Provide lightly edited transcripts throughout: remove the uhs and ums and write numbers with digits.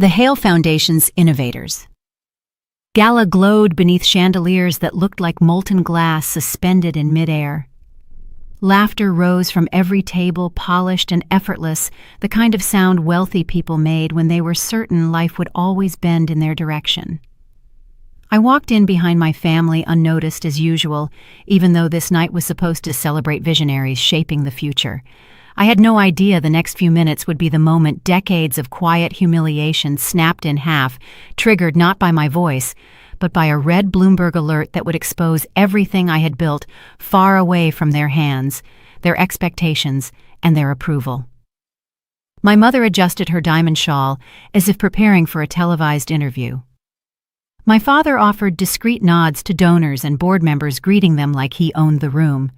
The Hale Foundation's innovators. Gala glowed beneath chandeliers that looked like molten glass suspended in midair. Laughter rose from every table, polished and effortless, the kind of sound wealthy people made when they were certain life would always bend in their direction. I walked in behind my family unnoticed as usual, even though this night was supposed to celebrate visionaries shaping the future. I had no idea the next few minutes would be the moment decades of quiet humiliation snapped in half, triggered not by my voice, but by a red Bloomberg alert that would expose everything I had built far away from their hands, their expectations, and their approval. My mother adjusted her diamond shawl as if preparing for a televised interview. My father offered discreet nods to donors and board members, greeting them like he owned the room.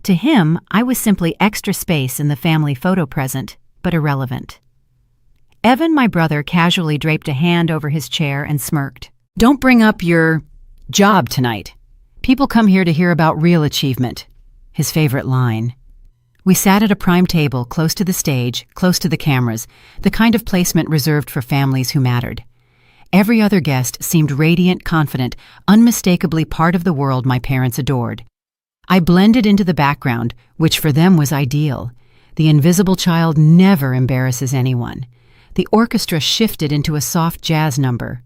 To him, I was simply extra space in the family photo present, but irrelevant. Evan, my brother, casually draped a hand over his chair and smirked. "Don't bring up your job tonight. People come here to hear about real achievement," his favorite line. We sat at a prime table close to the stage, close to the cameras, the kind of placement reserved for families who mattered. Every other guest seemed radiant, confident, unmistakably part of the world my parents adored. I blended into the background, which for them was ideal. The invisible child never embarrasses anyone. The orchestra shifted into a soft jazz number.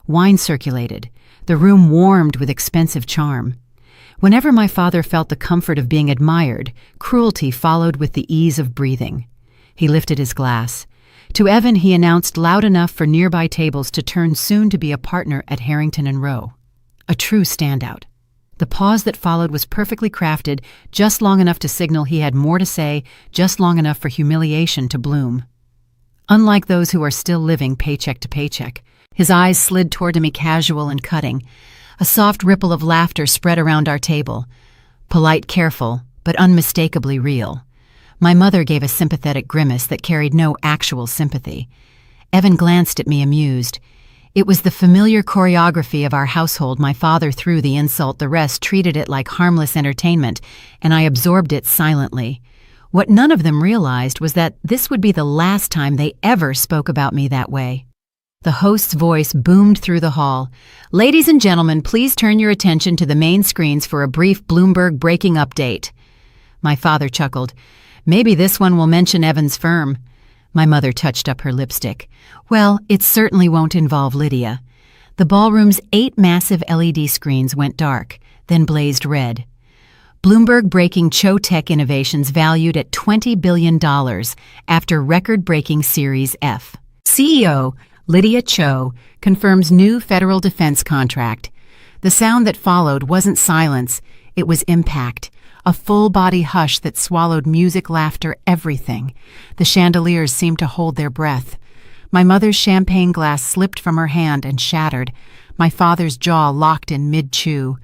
Wine circulated. The room warmed with expensive charm. Whenever my father felt the comfort of being admired, cruelty followed with the ease of breathing. He lifted his glass. To Evan, he announced loud enough for nearby tables to turn soon to be a partner at Harrington and Rowe. A true standout. The pause that followed was perfectly crafted, just long enough to signal he had more to say, just long enough for humiliation to bloom. Unlike those who are still living paycheck to paycheck, his eyes slid toward me, casual and cutting. A soft ripple of laughter spread around our table. Polite, careful, but unmistakably real. My mother gave a sympathetic grimace that carried no actual sympathy. Evan glanced at me, amused. It was the familiar choreography of our household. My father threw the insult, the rest treated it like harmless entertainment, and I absorbed it silently. What none of them realized was that this would be the last time they ever spoke about me that way. The host's voice boomed through the hall. "Ladies and gentlemen, please turn your attention to the main screens for a brief Bloomberg breaking update." My father chuckled. "Maybe this one will mention Evan's firm." My mother touched up her lipstick. "Well, it certainly won't involve Lydia." The ballroom's 8 massive LED screens went dark, then blazed red. Bloomberg breaking Cho Tech innovations valued at $20 billion after record-breaking Series F. CEO Lydia Cho confirms new federal defense contract. The sound that followed wasn't silence, it was impact. A full-body hush that swallowed music, laughter, everything. The chandeliers seemed to hold their breath. My mother's champagne glass slipped from her hand and shattered. My father's jaw locked in mid-chew.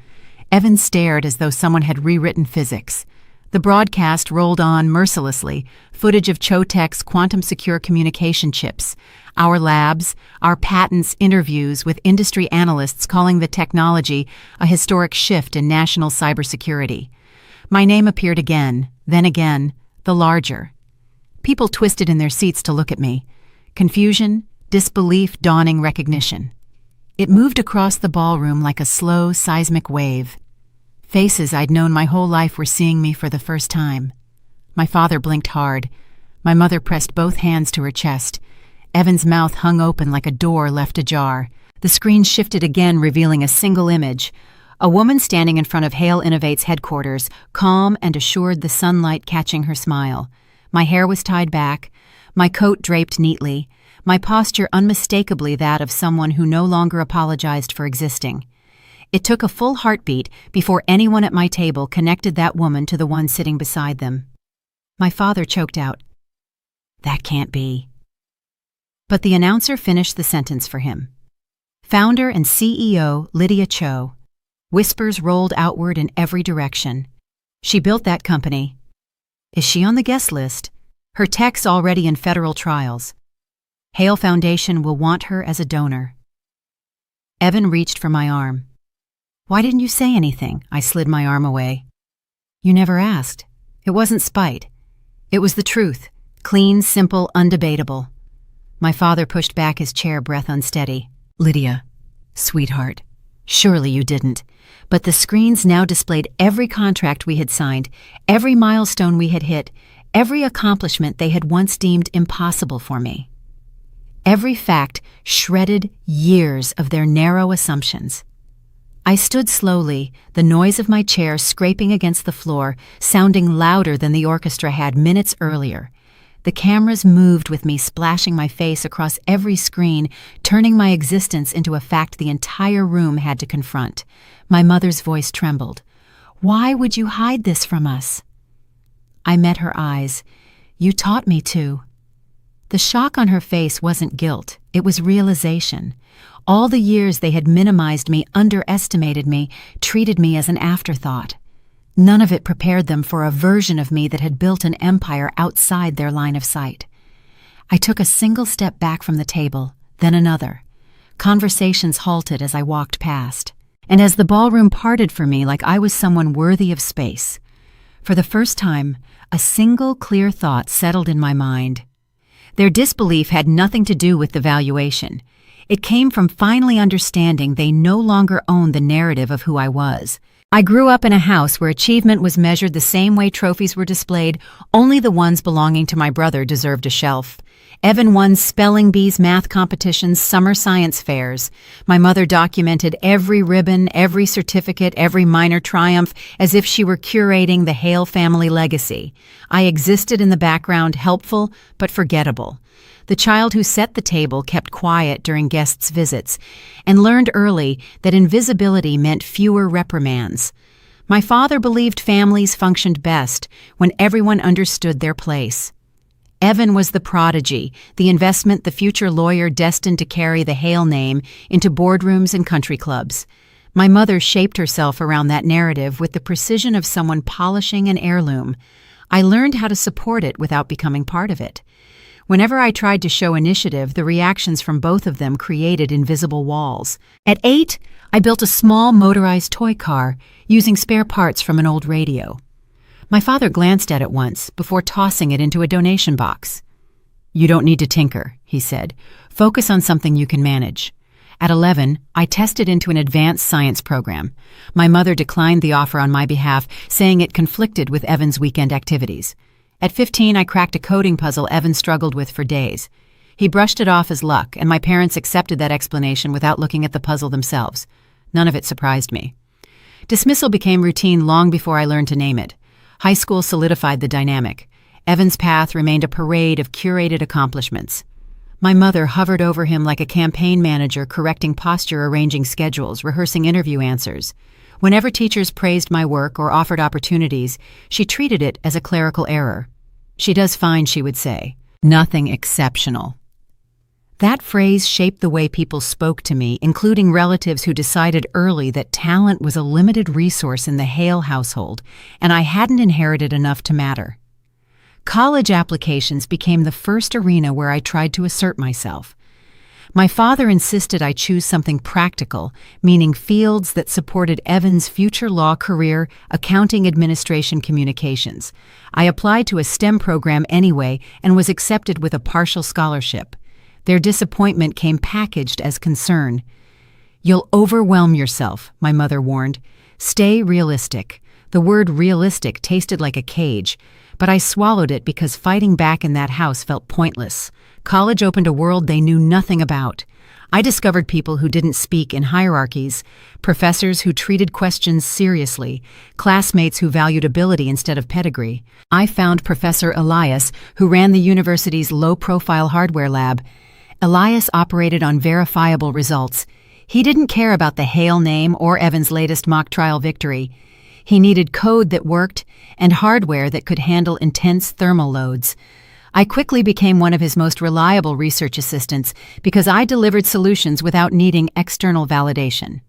Evan stared as though someone had rewritten physics. The broadcast rolled on mercilessly, footage of Chotech's quantum-secure communication chips, our labs, our patents, interviews with industry analysts calling the technology a historic shift in national cybersecurity. My name appeared again, then again, the larger. People twisted in their seats to look at me. Confusion, disbelief, dawning recognition. It moved across the ballroom like a slow, seismic wave. Faces I'd known my whole life were seeing me for the first time. My father blinked hard. My mother pressed both hands to her chest. Evan's mouth hung open like a door left ajar. The screen shifted again, revealing a single image. A woman standing in front of Hale Innovate's headquarters, calm and assured, the sunlight catching her smile. My hair was tied back, my coat draped neatly, my posture unmistakably that of someone who no longer apologized for existing. It took a full heartbeat before anyone at my table connected that woman to the one sitting beside them. My father choked out, "That can't be." But the announcer finished the sentence for him. Founder and CEO Lydia Cho. Whispers rolled outward in every direction. She built that company. Is she on the guest list? Her tech's already in federal trials. Hale Foundation will want her as a donor. Evan reached for my arm. "Why didn't you say anything?" I slid my arm away. "You never asked. It wasn't spite. It was the truth. Clean, simple, undebatable." My father pushed back his chair, breath unsteady. Lydia, sweetheart, surely you didn't. But the screens now displayed every contract we had signed, every milestone we had hit, every accomplishment they had once deemed impossible for me. Every fact shredded years of their narrow assumptions. I stood slowly, the noise of my chair scraping against the floor, sounding louder than the orchestra had minutes earlier. The cameras moved with me, splashing my face across every screen, turning my existence into a fact the entire room had to confront. My mother's voice trembled. "Why would you hide this from us?" I met her eyes. "You taught me to." The shock on her face wasn't guilt, it was realization. All the years they had minimized me, underestimated me, treated me as an afterthought. None of it prepared them for a version of me that had built an empire outside their line of sight. I took a single step back from the table, then another. Conversations halted as I walked past, and as the ballroom parted for me like I was someone worthy of space. For the first time, a single clear thought settled in my mind. Their disbelief had nothing to do with the valuation. It came from finally understanding they no longer owned the narrative of who I was. I grew up in a house where achievement was measured the same way trophies were displayed. Only the ones belonging to my brother deserved a shelf. Evan won spelling bees, math competitions, summer science fairs. My mother documented every ribbon, every certificate, every minor triumph, as if she were curating the Hale family legacy. I existed in the background, helpful but forgettable. The child who set the table kept quiet during guests' visits and learned early that invisibility meant fewer reprimands. My father believed families functioned best when everyone understood their place. Evan was the prodigy, the investment, the future lawyer destined to carry the Hale name into boardrooms and country clubs. My mother shaped herself around that narrative with the precision of someone polishing an heirloom. I learned how to support it without becoming part of it. Whenever I tried to show initiative, the reactions from both of them created invisible walls. At 8, I built a small motorized toy car using spare parts from an old radio. My father glanced at it once before tossing it into a donation box. "You don't need to tinker," he said. "Focus on something you can manage." At 11, I tested into an advanced science program. My mother declined the offer on my behalf, saying it conflicted with Evan's weekend activities. At 15, I cracked a coding puzzle Evan struggled with for days. He brushed it off as luck, and my parents accepted that explanation without looking at the puzzle themselves. None of it surprised me. Dismissal became routine long before I learned to name it. High school solidified the dynamic. Evan's path remained a parade of curated accomplishments. My mother hovered over him like a campaign manager, correcting posture, arranging schedules, rehearsing interview answers. Whenever teachers praised my work or offered opportunities, she treated it as a clerical error. "She does fine," she would say. "Nothing exceptional." That phrase shaped the way people spoke to me, including relatives who decided early that talent was a limited resource in the Hale household, and I hadn't inherited enough to matter. College applications became the first arena where I tried to assert myself. My father insisted I choose something practical, meaning fields that supported Evan's future law career, accounting, administration, communications. I applied to a STEM program anyway and was accepted with a partial scholarship. Their disappointment came packaged as concern. "You'll overwhelm yourself," my mother warned. "Stay realistic." The word realistic tasted like a cage, but I swallowed it because fighting back in that house felt pointless. College opened a world they knew nothing about. I discovered people who didn't speak in hierarchies, professors who treated questions seriously, classmates who valued ability instead of pedigree. I found Professor Elias, who ran the university's low-profile hardware lab. Elias operated on verifiable results. He didn't care about the Hale name or Evan's latest mock trial victory. He needed code that worked and hardware that could handle intense thermal loads. I quickly became one of his most reliable research assistants because I delivered solutions without needing external validation.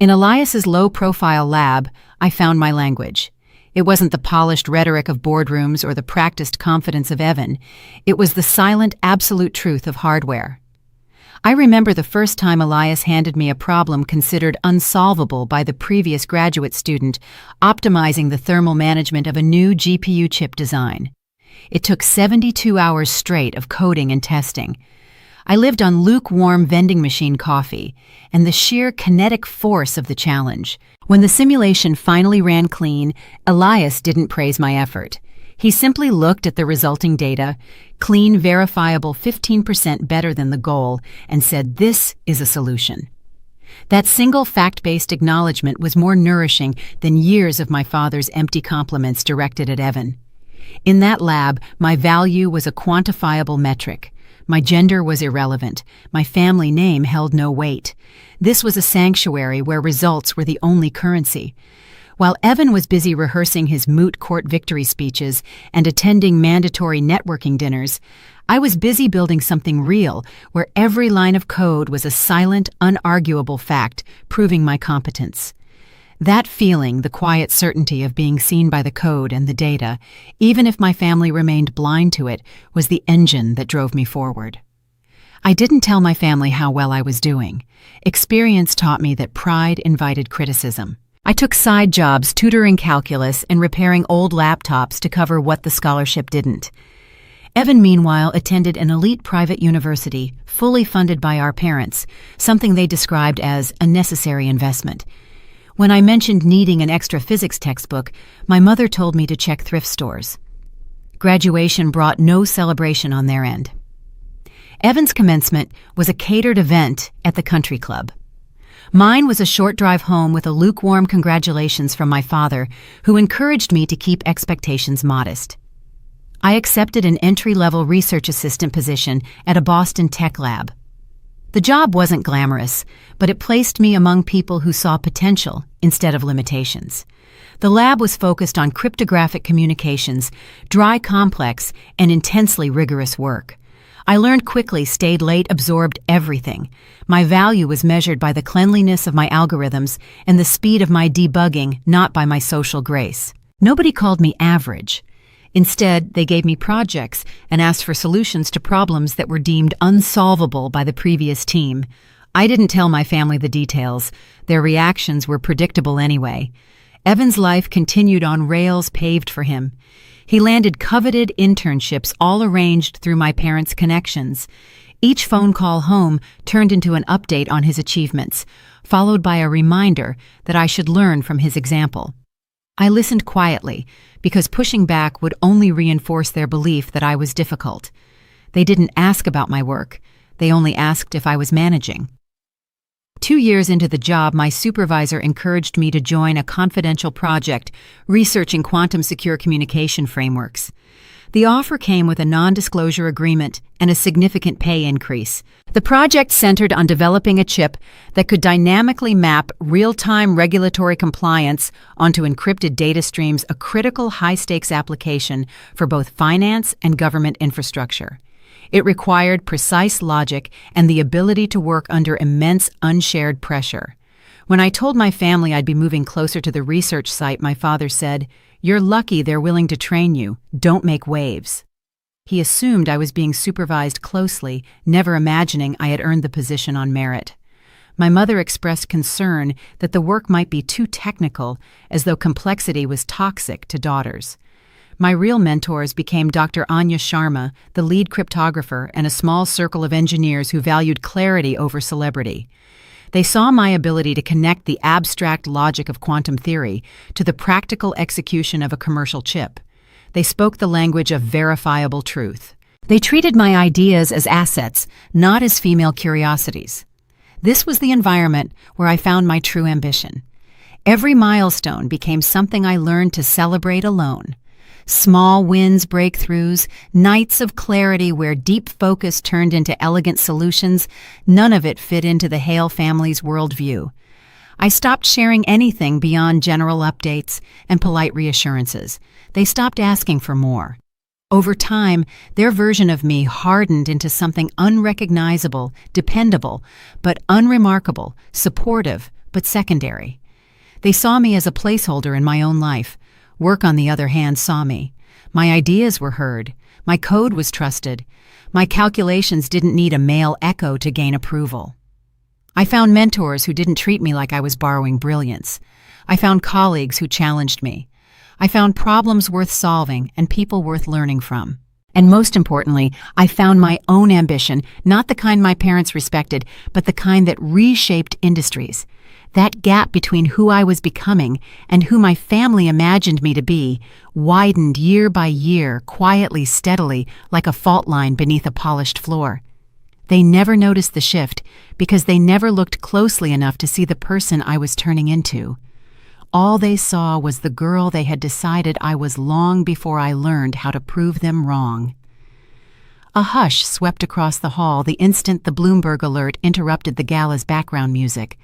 In Elias's low-profile lab, I found my language. It wasn't the polished rhetoric of boardrooms or the practiced confidence of Evan. It was the silent, absolute truth of hardware. I remember the first time Elias handed me a problem considered unsolvable by the previous graduate student, optimizing the thermal management of a new GPU chip design. It took 72 hours straight of coding and testing. I lived on lukewarm vending machine coffee and the sheer kinetic force of the challenge. When the simulation finally ran clean, Elias didn't praise my effort. He simply looked at the resulting data, clean, verifiable 15% better than the goal, and said, "This is a solution." That single fact-based acknowledgement was more nourishing than years of my father's empty compliments directed at Evan. In that lab, my value was a quantifiable metric. My gender was irrelevant. My family name held no weight. This was a sanctuary where results were the only currency. While Evan was busy rehearsing his moot court victory speeches and attending mandatory networking dinners, I was busy building something real where every line of code was a silent, unarguable fact proving my competence. That feeling, the quiet certainty of being seen by the code and the data, even if my family remained blind to it, was the engine that drove me forward. I didn't tell my family how well I was doing. Experience taught me that pride invited criticism. I took side jobs tutoring calculus and repairing old laptops to cover what the scholarship didn't. Evan, meanwhile, attended an elite private university, fully funded by our parents, something they described as a necessary investment. When I mentioned needing an extra physics textbook, my mother told me to check thrift stores. Graduation brought no celebration on their end. Evan's commencement was a catered event at the country club. Mine was a short drive home with a lukewarm congratulations from my father, who encouraged me to keep expectations modest. I accepted an entry-level research assistant position at a Boston tech lab. The job wasn't glamorous, but it placed me among people who saw potential instead of limitations. The lab was focused on cryptographic communications, dry, complex, and intensely rigorous work. I learned quickly, stayed late, absorbed everything. My value was measured by the cleanliness of my algorithms and the speed of my debugging, not by my social grace. Nobody called me average. Instead, they gave me projects and asked for solutions to problems that were deemed unsolvable by the previous team. I didn't tell my family the details. Their reactions were predictable anyway. Evan's life continued on rails paved for him. He landed coveted internships, all arranged through my parents' connections. Each phone call home turned into an update on his achievements, followed by a reminder that I should learn from his example. I listened quietly, because pushing back would only reinforce their belief that I was difficult. They didn't ask about my work. They only asked if I was managing. 2 years into the job, my supervisor encouraged me to join a confidential project researching quantum-secure communication frameworks. The offer came with a non-disclosure agreement and a significant pay increase. The project centered on developing a chip that could dynamically map real-time regulatory compliance onto encrypted data streams, a critical high-stakes application for both finance and government infrastructure. It required precise logic and the ability to work under immense unshared pressure. When I told my family I'd be moving closer to the research site, my father said, "You're lucky they're willing to train you. Don't make waves." He assumed I was being supervised closely, never imagining I had earned the position on merit. My mother expressed concern that the work might be too technical, as though complexity was toxic to daughters. My real mentors became Dr. Anya Sharma, the lead cryptographer, and a small circle of engineers who valued clarity over celebrity. They saw my ability to connect the abstract logic of quantum theory to the practical execution of a commercial chip. They spoke the language of verifiable truth. They treated my ideas as assets, not as female curiosities. This was the environment where I found my true ambition. Every milestone became something I learned to celebrate alone. Small wins, breakthroughs, nights of clarity where deep focus turned into elegant solutions, none of it fit into the Hale family's worldview. I stopped sharing anything beyond general updates and polite reassurances. They stopped asking for more. Over time, their version of me hardened into something unrecognizable, dependable, but unremarkable, supportive, but secondary. They saw me as a placeholder in my own life. Work, on the other hand, saw me. My ideas were heard. My code was trusted. My calculations didn't need a male echo to gain approval. I found mentors who didn't treat me like I was borrowing brilliance. I found colleagues who challenged me. I found problems worth solving and people worth learning from. And most importantly, I found my own ambition, not the kind my parents respected, but the kind that reshaped industries. That gap between who I was becoming and who my family imagined me to be widened year by year, quietly, steadily, like a fault line beneath a polished floor. They never noticed the shift because they never looked closely enough to see the person I was turning into. All they saw was the girl they had decided I was long before I learned how to prove them wrong. A hush swept across the hall the instant the Bloomberg alert interrupted the gala's background music.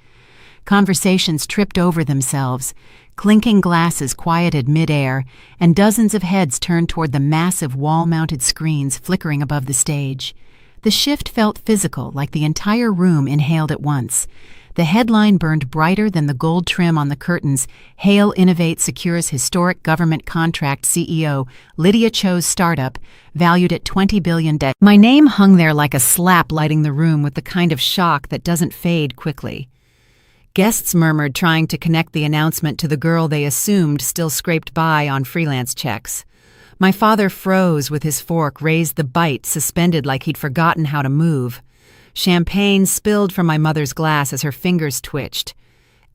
Conversations tripped over themselves, clinking glasses quieted midair, and dozens of heads turned toward the massive wall-mounted screens flickering above the stage. The shift felt physical, like the entire room inhaled at once. The headline burned brighter than the gold trim on the curtains. Hale Innovate secures historic government contract. CEO Lydia Cho's startup, valued at $20 billion. My name hung there like a slap, lighting the room with the kind of shock that doesn't fade quickly. Guests murmured, trying to connect the announcement to the girl they assumed still scraped by on freelance checks. My father froze with his fork, raised the bite, suspended like he'd forgotten how to move. Champagne spilled from my mother's glass as her fingers twitched.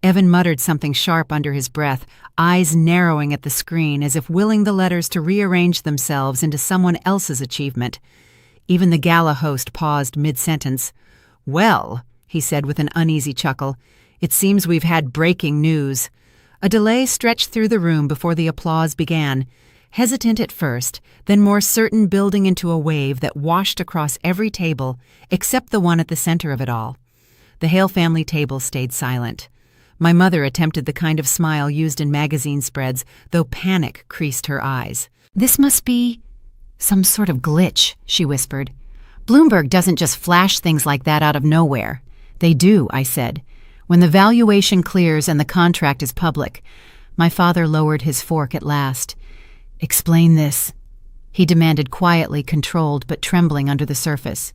Evan muttered something sharp under his breath, eyes narrowing at the screen as if willing the letters to rearrange themselves into someone else's achievement. Even the gala host paused mid-sentence. "Well," he said with an uneasy chuckle, "it seems we've had breaking news." A delay stretched through the room before the applause began, hesitant at first, then more certain, building into a wave that washed across every table except the one at the center of it all. The Hale family table stayed silent. My mother attempted the kind of smile used in magazine spreads, though panic creased her eyes. "This must be some sort of glitch," she whispered. "Bloomberg doesn't just flash things like that out of nowhere." "They do," I said. "When the valuation clears and the contract is public." My father lowered his fork at last. "Explain this," he demanded, quietly, controlled but trembling under the surface.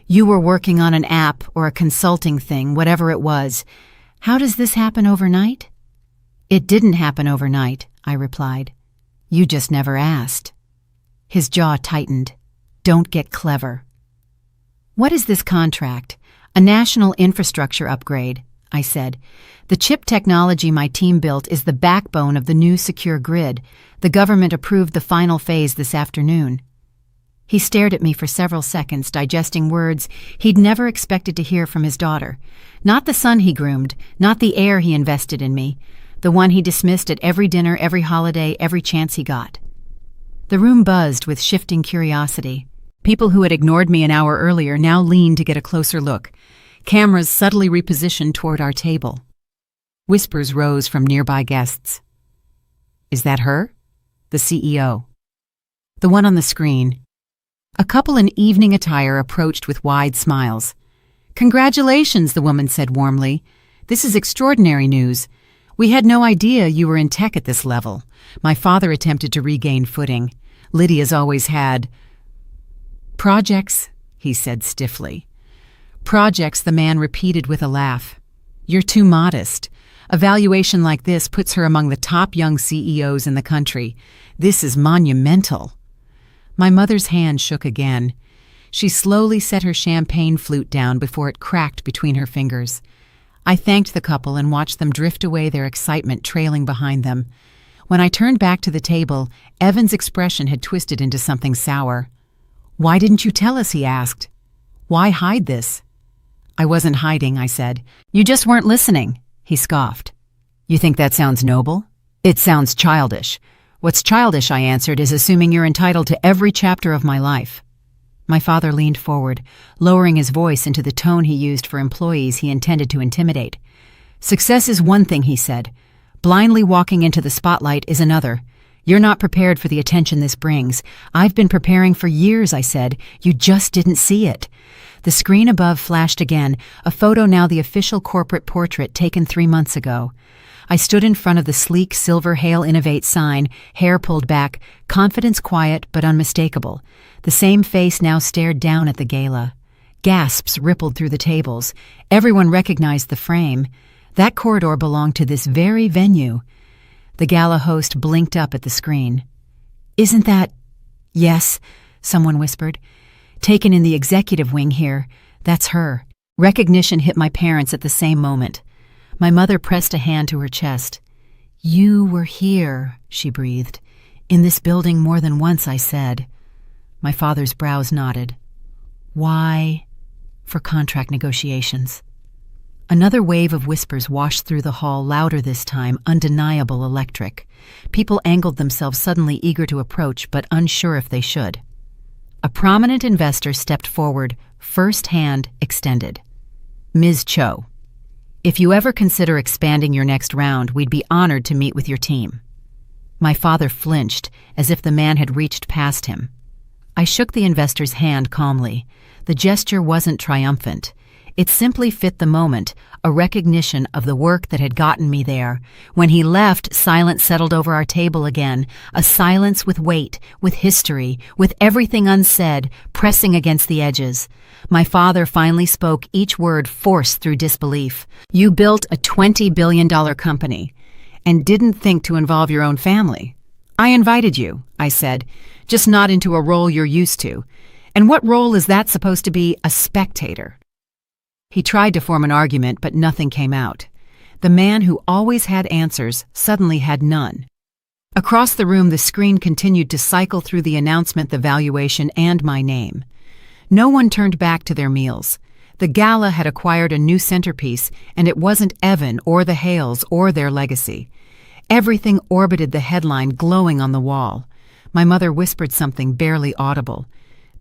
"You were working on an app or a consulting thing, whatever it was. How does this happen overnight?" "It didn't happen overnight," I replied. "You just never asked." His jaw tightened. "Don't get clever." "What is this contract?" "A national infrastructure upgrade," I said. "The chip technology my team built is the backbone of the new secure grid. The government approved the final phase this afternoon." He stared at me for several seconds, digesting words he'd never expected to hear from his daughter. Not the son he groomed, not the heir he invested in me, the one he dismissed at every dinner, every holiday, every chance he got. The room buzzed with shifting curiosity. People who had ignored me an hour earlier now leaned to get a closer look. Cameras subtly repositioned toward our table. Whispers rose from nearby guests. "Is that her?" "The CEO." "The one on the screen." A couple in evening attire approached with wide smiles. "Congratulations," the woman said warmly. "This is extraordinary news. We had no idea you were in tech at this level." My father attempted to regain footing. "Lydia's always had projects," he said stiffly. "Projects," the man repeated with a laugh. "You're too modest. A valuation like this puts her among the top young CEOs in the country. This is monumental." My mother's hand shook again. She slowly set her champagne flute down before it cracked between her fingers. I thanked the couple and watched them drift away, their excitement trailing behind them. When I turned back to the table, Evan's expression had twisted into something sour. "Why didn't you tell us?" he asked. "Why hide this?" "I wasn't hiding," I said. "You just weren't listening," he scoffed. "You think that sounds noble?" "It sounds childish." "What's childish," I answered, "is assuming you're entitled to every chapter of my life." My father leaned forward, lowering his voice into the tone he used for employees he intended to intimidate. "Success is one thing," he said. "Blindly walking into the spotlight is another. You're not prepared for the attention this brings." "I've been preparing for years," I said. "You just didn't see it." The screen above flashed again, a photo now the official corporate portrait taken 3 months ago. I stood in front of the sleek silver Hale Innovate sign, hair pulled back, confidence quiet but unmistakable. The same face now stared down at the gala. Gasps rippled through the tables. Everyone recognized the frame. That corridor belonged to this very venue. The gala host blinked up at the screen. "Isn't that—" "Yes, someone whispered. "Taken in the executive wing here. That's her." Recognition hit my parents at the same moment. My mother pressed a hand to her chest. "You were here," she breathed. "In this building more than once," I said. My father's brows knotted. "Why?" "For contract negotiations." Another wave of whispers washed through the hall, louder this time, undeniable, electric. People angled themselves, suddenly eager to approach, but unsure if they should. A prominent investor stepped forward, first hand extended. "Ms. Cho, if you ever consider expanding your next round, we'd be honored to meet with your team." My father flinched, as if the man had reached past him. I shook the investor's hand calmly. The gesture wasn't triumphant. It simply fit the moment, a recognition of the work that had gotten me there. When he left, silence settled over our table again, a silence with weight, with history, with everything unsaid, pressing against the edges. My father finally spoke, each word forced through disbelief. "You built a $20 billion company and didn't think to involve your own family." "I invited you," I said, "just not into a role you're used to. And what role is that supposed to be? A spectator?" He tried to form an argument, but nothing came out. The man who always had answers suddenly had none. Across the room, the screen continued to cycle through the announcement, the valuation, and my name. No one turned back to their meals. The Gala had acquired a new centerpiece, and it wasn't Evan or the Hales or their legacy. Everything orbited the headline, glowing on the wall. My mother whispered something barely audible.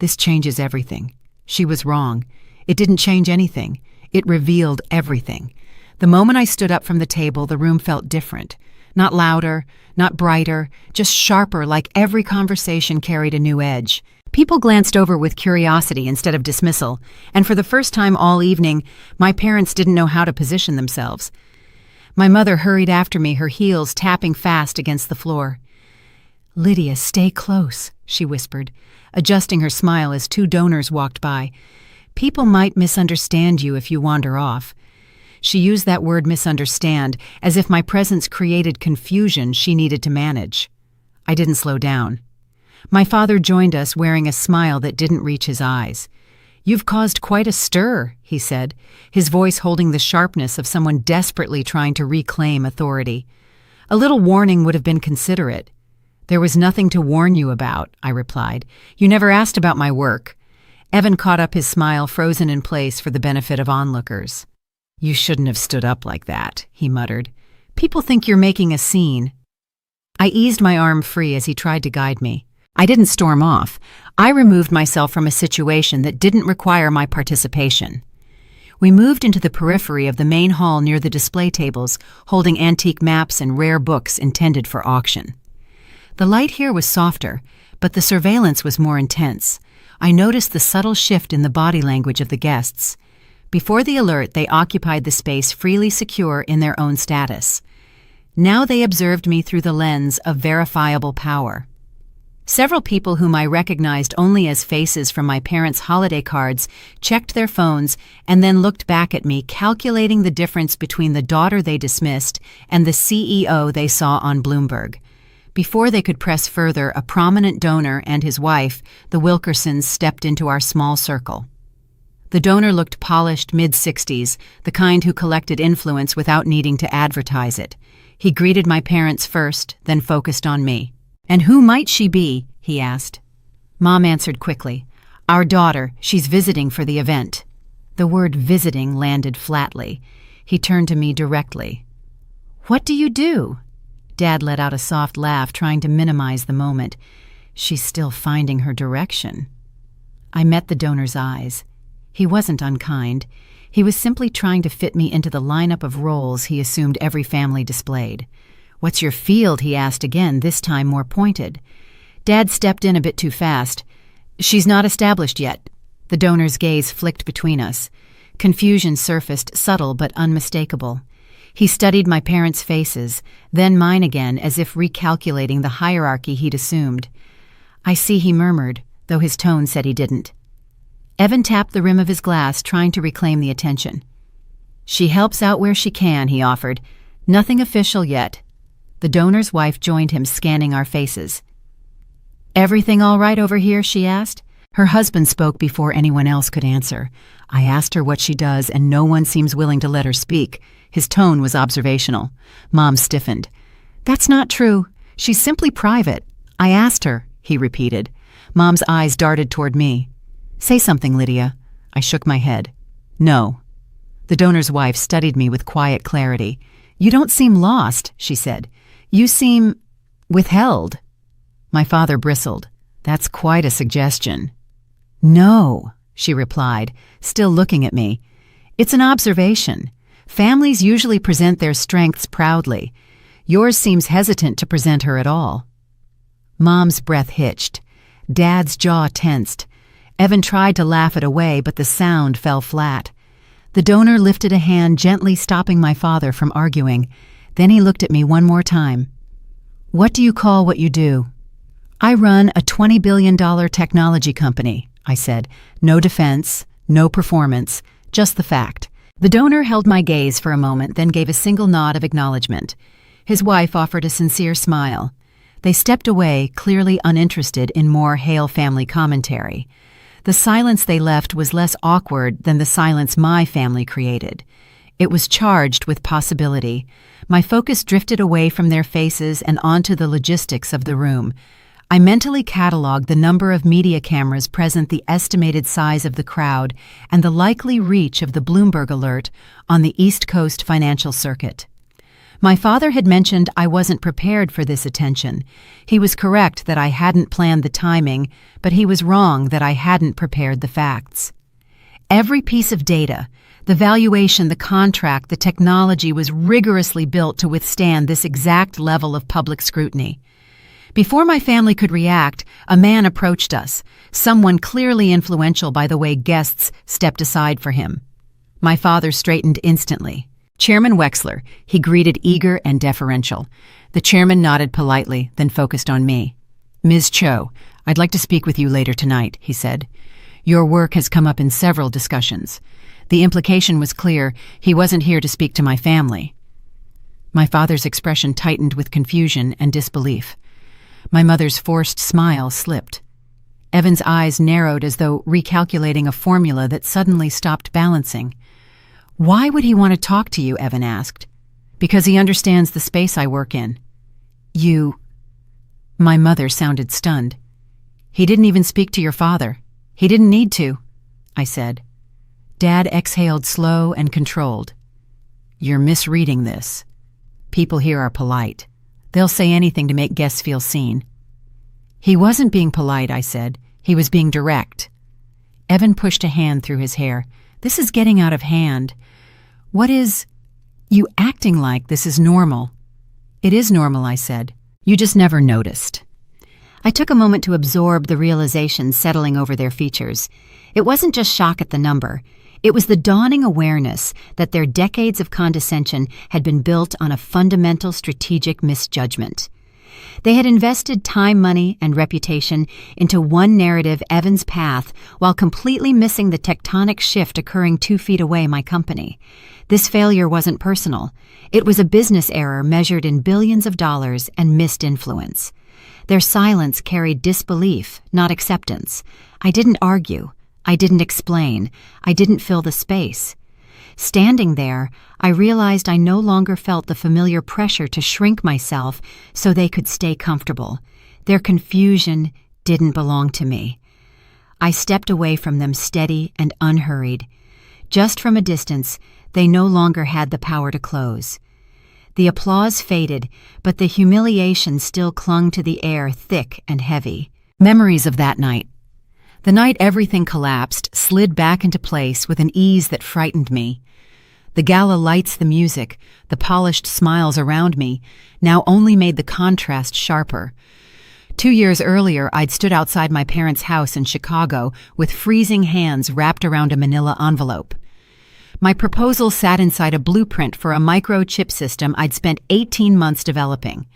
"This changes everything." She was wrong. It didn't change anything. It revealed everything. The moment I stood up from the table, the room felt different. Not louder, not brighter, just sharper, like every conversation carried a new edge. People glanced over with curiosity instead of dismissal, and for the first time all evening, my parents didn't know how to position themselves. My mother hurried after me, her heels tapping fast against the floor. "Lydia, stay close," she whispered, adjusting her smile as two donors walked by. "People might misunderstand you if you wander off." She used that word, misunderstand, as if my presence created confusion she needed to manage. I didn't slow down. My father joined us, wearing a smile that didn't reach his eyes. "You've caused quite a stir," he said, his voice holding the sharpness of someone desperately trying to reclaim authority. "A little warning would have been considerate." "There was nothing to warn you about," I replied. "You never asked about my work." Evan caught up, his smile frozen in place for the benefit of onlookers. "You shouldn't have stood up like that," he muttered. "People think you're making a scene." I eased my arm free as he tried to guide me. I didn't storm off. I removed myself from a situation that didn't require my participation. We moved into the periphery of the main hall near the display tables, holding antique maps and rare books intended for auction. The light here was softer, but the surveillance was more intense. I noticed the subtle shift in the body language of the guests. Before the alert, they occupied the space freely secure in their own status. Now they observed me through the lens of verifiable power. Several people whom I recognized only as faces from my parents' holiday cards checked their phones and then looked back at me, calculating the difference between the daughter they dismissed and the CEO they saw on Bloomberg. Before they could press further, a prominent donor and his wife, the Wilkersons, stepped into our small circle. The donor looked polished, mid-60s, the kind who collected influence without needing to advertise it. He greeted my parents first, then focused on me. "And who might she be?" he asked. Mom answered quickly. "Our daughter. She's visiting for the event." The word visiting landed flatly. He turned to me directly. "What do you do?" Dad let out a soft laugh, trying to minimize the moment. "She's still finding her direction." I met the donor's eyes. He wasn't unkind. He was simply trying to fit me into the lineup of roles he assumed every family displayed. "What's your field?" he asked again, this time more pointed. Dad stepped in a bit too fast. "She's not established yet." The donor's gaze flicked between us. Confusion surfaced, subtle but unmistakable. He studied my parents' faces, then mine again, as if recalculating the hierarchy he'd assumed. "I see," he murmured, though his tone said he didn't. Evan tapped the rim of his glass, trying to reclaim the attention. "She helps out where she can," he offered. "Nothing official yet." The donor's wife joined him, scanning our faces. "Everything all right over here?" she asked. Her husband spoke before anyone else could answer. I asked her what she does, and no one seems willing to let her speak. His tone was observational. Mom stiffened. "That's not true. She's simply private. I asked her," he repeated. Mom's eyes darted toward me. "Say something, Lydia." I shook my head. "No." The donor's wife studied me with quiet clarity. "You don't seem lost," she said. "You seem withheld." My father bristled. "That's quite a suggestion." "No," she replied, still looking at me. "It's an observation. Families usually present their strengths proudly. Yours seems hesitant to present her at all." Mom's breath hitched. Dad's jaw tensed. Evan tried to laugh it away, but the sound fell flat. The donor lifted a hand, gently stopping my father from arguing. Then he looked at me one more time. "What do you call what you do?" "I run a $20 billion technology company," I said. "No defense, no performance, just the fact." The donor held my gaze for a moment, then gave a single nod of acknowledgement. His wife offered a sincere smile. They stepped away, clearly uninterested in more Hale family commentary. The silence they left was less awkward than the silence my family created. It was charged with possibility. My focus drifted away from their faces and onto the logistics of the room. I mentally cataloged the number of media cameras present, the estimated size of the crowd, and the likely reach of the Bloomberg alert on the East Coast financial circuit. My father had mentioned I wasn't prepared for this attention. He was correct that I hadn't planned the timing, but he was wrong that I hadn't prepared the facts. Every piece of data, the valuation, the contract, the technology was rigorously built to withstand this exact level of public scrutiny. Before my family could react, a man approached us, someone clearly influential by the way guests stepped aside for him. My father straightened instantly. "Chairman Wexler," he greeted, eager and deferential. The chairman nodded politely, then focused on me. "Ms. Cho, I'd like to speak with you later tonight," he said. "Your work has come up in several discussions." The implication was clear. He wasn't here to speak to my family. My father's expression tightened with confusion and disbelief. My mother's forced smile slipped. Evan's eyes narrowed as though recalculating a formula that suddenly stopped balancing. "Why would he want to talk to you?" Evan asked. "Because he understands the space I work in." "You—" My mother sounded stunned. "He didn't even speak to your father. He didn't need to," I said. Dad exhaled, slow and controlled. "You're misreading this. People here are polite. They'll say anything to make guests feel seen." "He wasn't being polite," I said. "He was being direct." Evan pushed a hand through his hair. "This is getting out of hand. What is you acting like this is normal?" "It is normal," I said. "You just never noticed." I took a moment to absorb the realization settling over their features. It wasn't just shock at the number. It was the dawning awareness that their decades of condescension had been built on a fundamental strategic misjudgment. They had invested time, money, and reputation into one narrative, Evan's path, while completely missing the tectonic shift occurring 2 feet away, my company. This failure wasn't personal. It was a business error measured in billions of dollars and missed influence. Their silence carried disbelief, not acceptance. I didn't argue. I didn't explain. I didn't fill the space. Standing there, I realized I no longer felt the familiar pressure to shrink myself so they could stay comfortable. Their confusion didn't belong to me. I stepped away from them, steady and unhurried. Just from a distance, they no longer had the power to close. The applause faded, but the humiliation still clung to the air, thick and heavy. Memories of that night. The night everything collapsed, slid back into place with an ease that frightened me. The gala lights, the music, the polished smiles around me, now only made the contrast sharper. 2 years earlier, I'd stood outside my parents' house in Chicago with freezing hands wrapped around a manila envelope. My proposal sat inside a blueprint for a microchip system I'd spent 18 months developing.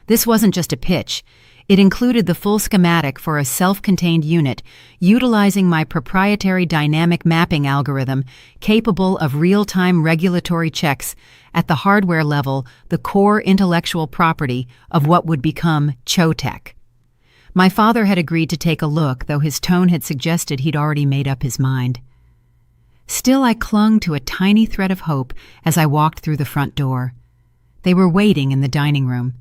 This wasn't just a pitch. It included the full schematic for a self-contained unit, utilizing my proprietary dynamic mapping algorithm capable of real-time regulatory checks at the hardware level, the core intellectual property of what would become Chotech. My father had agreed to take a look, though his tone had suggested he'd already made up his mind. Still, I clung to a tiny thread of hope as I walked through the front door. They were waiting in the dining room.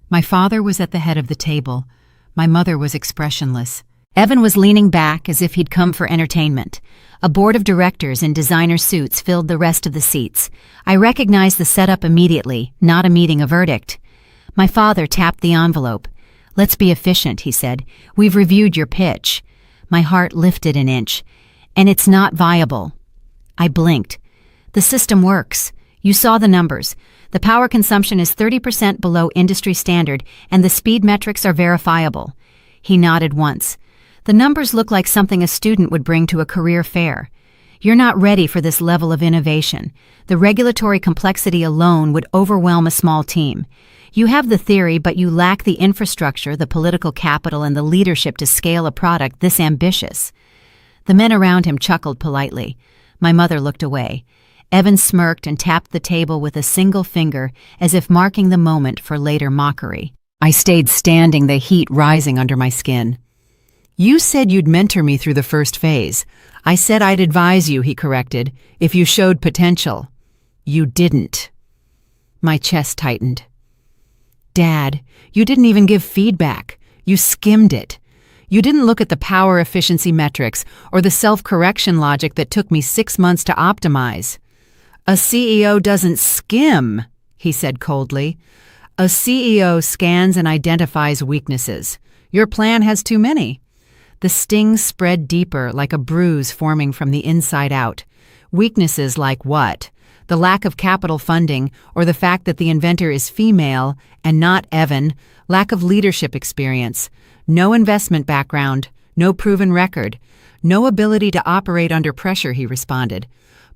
My father was at the head of the table. My mother was expressionless. Evan was leaning back as if he'd come for entertainment. A board of directors in designer suits filled the rest of the seats. I recognized the setup immediately, not a meeting, a verdict. My father tapped the envelope. "Let's be efficient," he said. "We've reviewed your pitch." My heart lifted an inch. "And it's not viable." I blinked. "The system works. You saw the numbers. The power consumption is 30% below industry standard, and the speed metrics are verifiable." He nodded once. "The numbers look like something a student would bring to a career fair. You're not ready for this level of innovation. The regulatory complexity alone would overwhelm a small team. You have the theory, but you lack the infrastructure, the political capital, and the leadership to scale a product this ambitious." The men around him chuckled politely. My mother looked away. Evan smirked and tapped the table with a single finger, as if marking the moment for later mockery. I stayed standing, the heat rising under my skin. "You said you'd mentor me through the first phase. I said I'd advise you," he corrected, "if you showed potential. You didn't." My chest tightened. "Dad, you didn't even give feedback. You skimmed it. You didn't look at the power efficiency metrics or the self-correction logic that took me 6 months to optimize." "A CEO doesn't skim," he said coldly. "A CEO scans and identifies weaknesses. Your plan has too many." The sting spread deeper, like a bruise forming from the inside out. Weaknesses like what? The lack of capital funding, or the fact that the inventor is female and not Evan, lack of leadership experience, no investment background, no proven record, no ability to operate under pressure, he responded,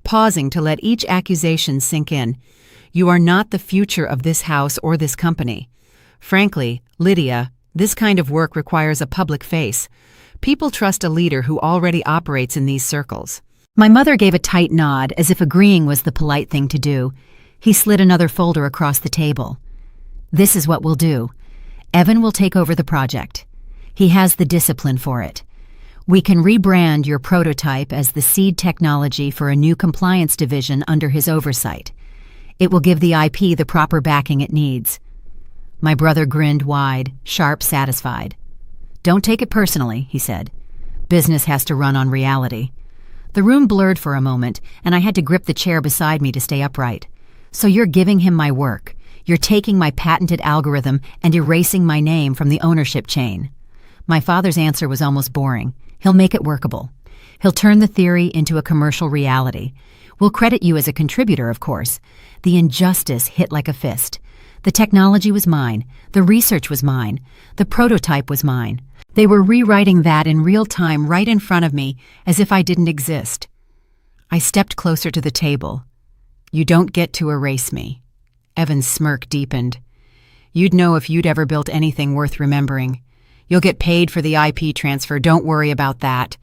pausing to let each accusation sink in. "You are not the future of this house or this company. Frankly, Lydia, this kind of work requires a public face. People trust a leader who already operates in these circles." My mother gave a tight nod, as if agreeing was the polite thing to do. He slid another folder across the table. "This is what we'll do. Evan will take over the project. He has the discipline for it. We can rebrand your prototype as the seed technology for a new compliance division under his oversight. It will give the IP the proper backing it needs." My brother grinned wide, sharp, satisfied. "Don't take it personally," he said. "Business has to run on reality." The room blurred for a moment, and I had to grip the chair beside me to stay upright. "So you're giving him my work. You're taking my patented algorithm and erasing my name from the ownership chain." My father's answer was almost boring. "He'll make it workable. He'll turn the theory into a commercial reality. We'll credit you as a contributor, of course." The injustice hit like a fist. The technology was mine. The research was mine. The prototype was mine. They were rewriting that in real time right in front of me, as if I didn't exist. I stepped closer to the table. "You don't get to erase me." Evan's smirk deepened. "You'd know if you'd ever built anything worth remembering. You'll get paid for the IP transfer, don't worry about that."